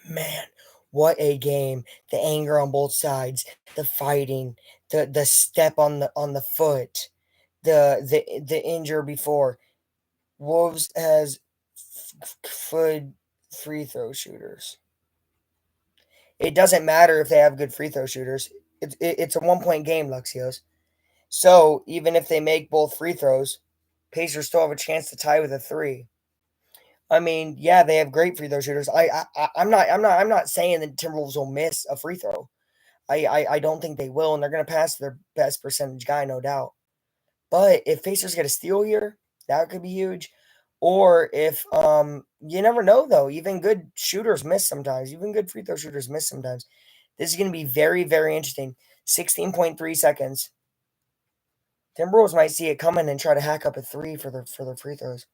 Man, what a game. The anger on both sides, the fighting, the step on the foot, the injury before. Wolves has good free throw shooters. It doesn't matter if they have good free throw shooters. It's a 1-point game, Luxios. So even if they make both free throws, Pacers still have a chance to tie with a 3. I mean, yeah, they have great free throw shooters. I'm not saying that Timberwolves will miss a free throw. I don't think they will, and they're going to pass their best percentage guy, no doubt. But if Pacers get a steal here, that could be huge. Or if you never know though, even good shooters miss sometimes. Even good free throw shooters miss sometimes. This is going to be very, very interesting. 16.3 seconds. Timberwolves might see it coming and try to hack up a three for their free throws.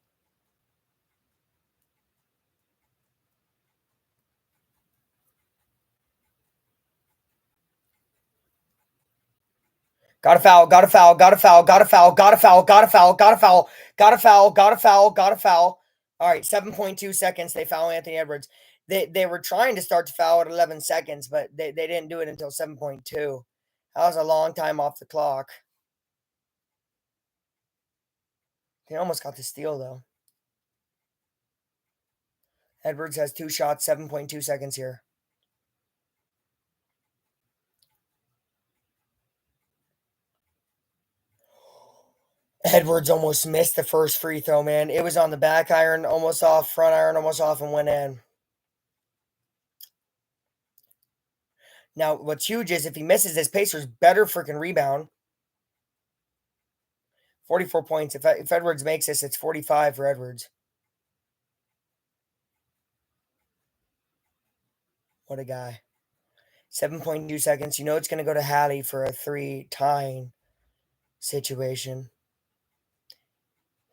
Got a foul, got a foul, got a foul, got a foul, got a foul, got a foul, got a foul, got a foul, got a foul, got a foul. All right, 7.2 seconds. They foul Anthony Edwards. They were trying to start to foul at 11 seconds, but they didn't do it until 7.2. That was a long time off the clock. They almost got the steal, though. Edwards has 2 shots, 7.2 seconds here. Edwards almost missed the first free throw, man. It was on the back iron, almost off, front iron, almost off, and went in. Now, what's huge is if he misses this, Pacers better freaking rebound. 44 points. If Edwards makes this, it's 45 for Edwards. What a guy. 7.2 seconds. You know it's going to go to Hattie for a 3 tying situation.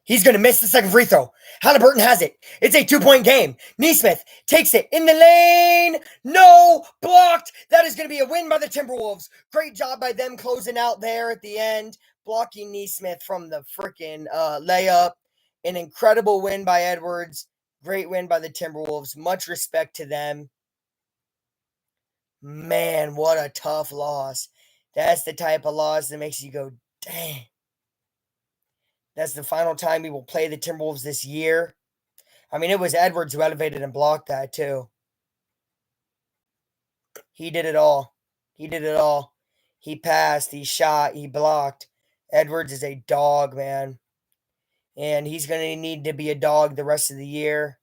He's going to miss the second free throw. Halliburton has it. It's a 2-point game. Nesmith takes it in the lane. No, blocked. That is going to be a win by the Timberwolves. Great job by them closing out there at the end, blocking Nesmith from the freaking layup. An incredible win by Edwards. Great win by the Timberwolves. Much respect to them. Man, what a tough loss. That's the type of loss that makes you go, dang. That's the final time we will play the Timberwolves this year. I mean, it was Edwards who elevated and blocked that, too. He did it all. He did it all. He passed, he shot, he blocked. Edwards is a dog, man. And he's going to need to be a dog the rest of the year.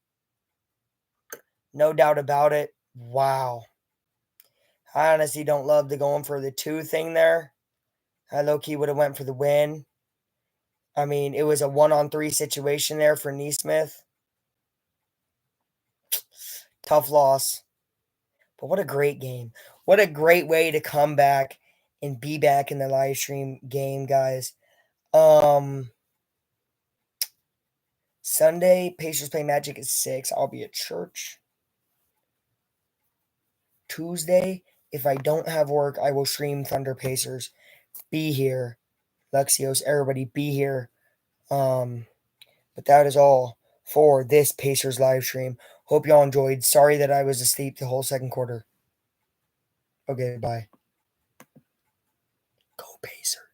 No doubt about it. Wow. I honestly don't love the going for the 2 thing there. I low-key would have went for the win. I mean, it was a 1-on-3 situation there for Nesmith. Tough loss. But what a great game. What a great way to come back and be back in the live stream game, guys. Sunday, Pacers play Magic at 6. I'll be at church. Tuesday, if I don't have work, I will stream Thunder Pacers. Be here. Lexios, everybody be here. But that is all for this Pacers live stream. Hope y'all enjoyed. Sorry that I was asleep the whole second quarter. Okay, bye. Go Pacers.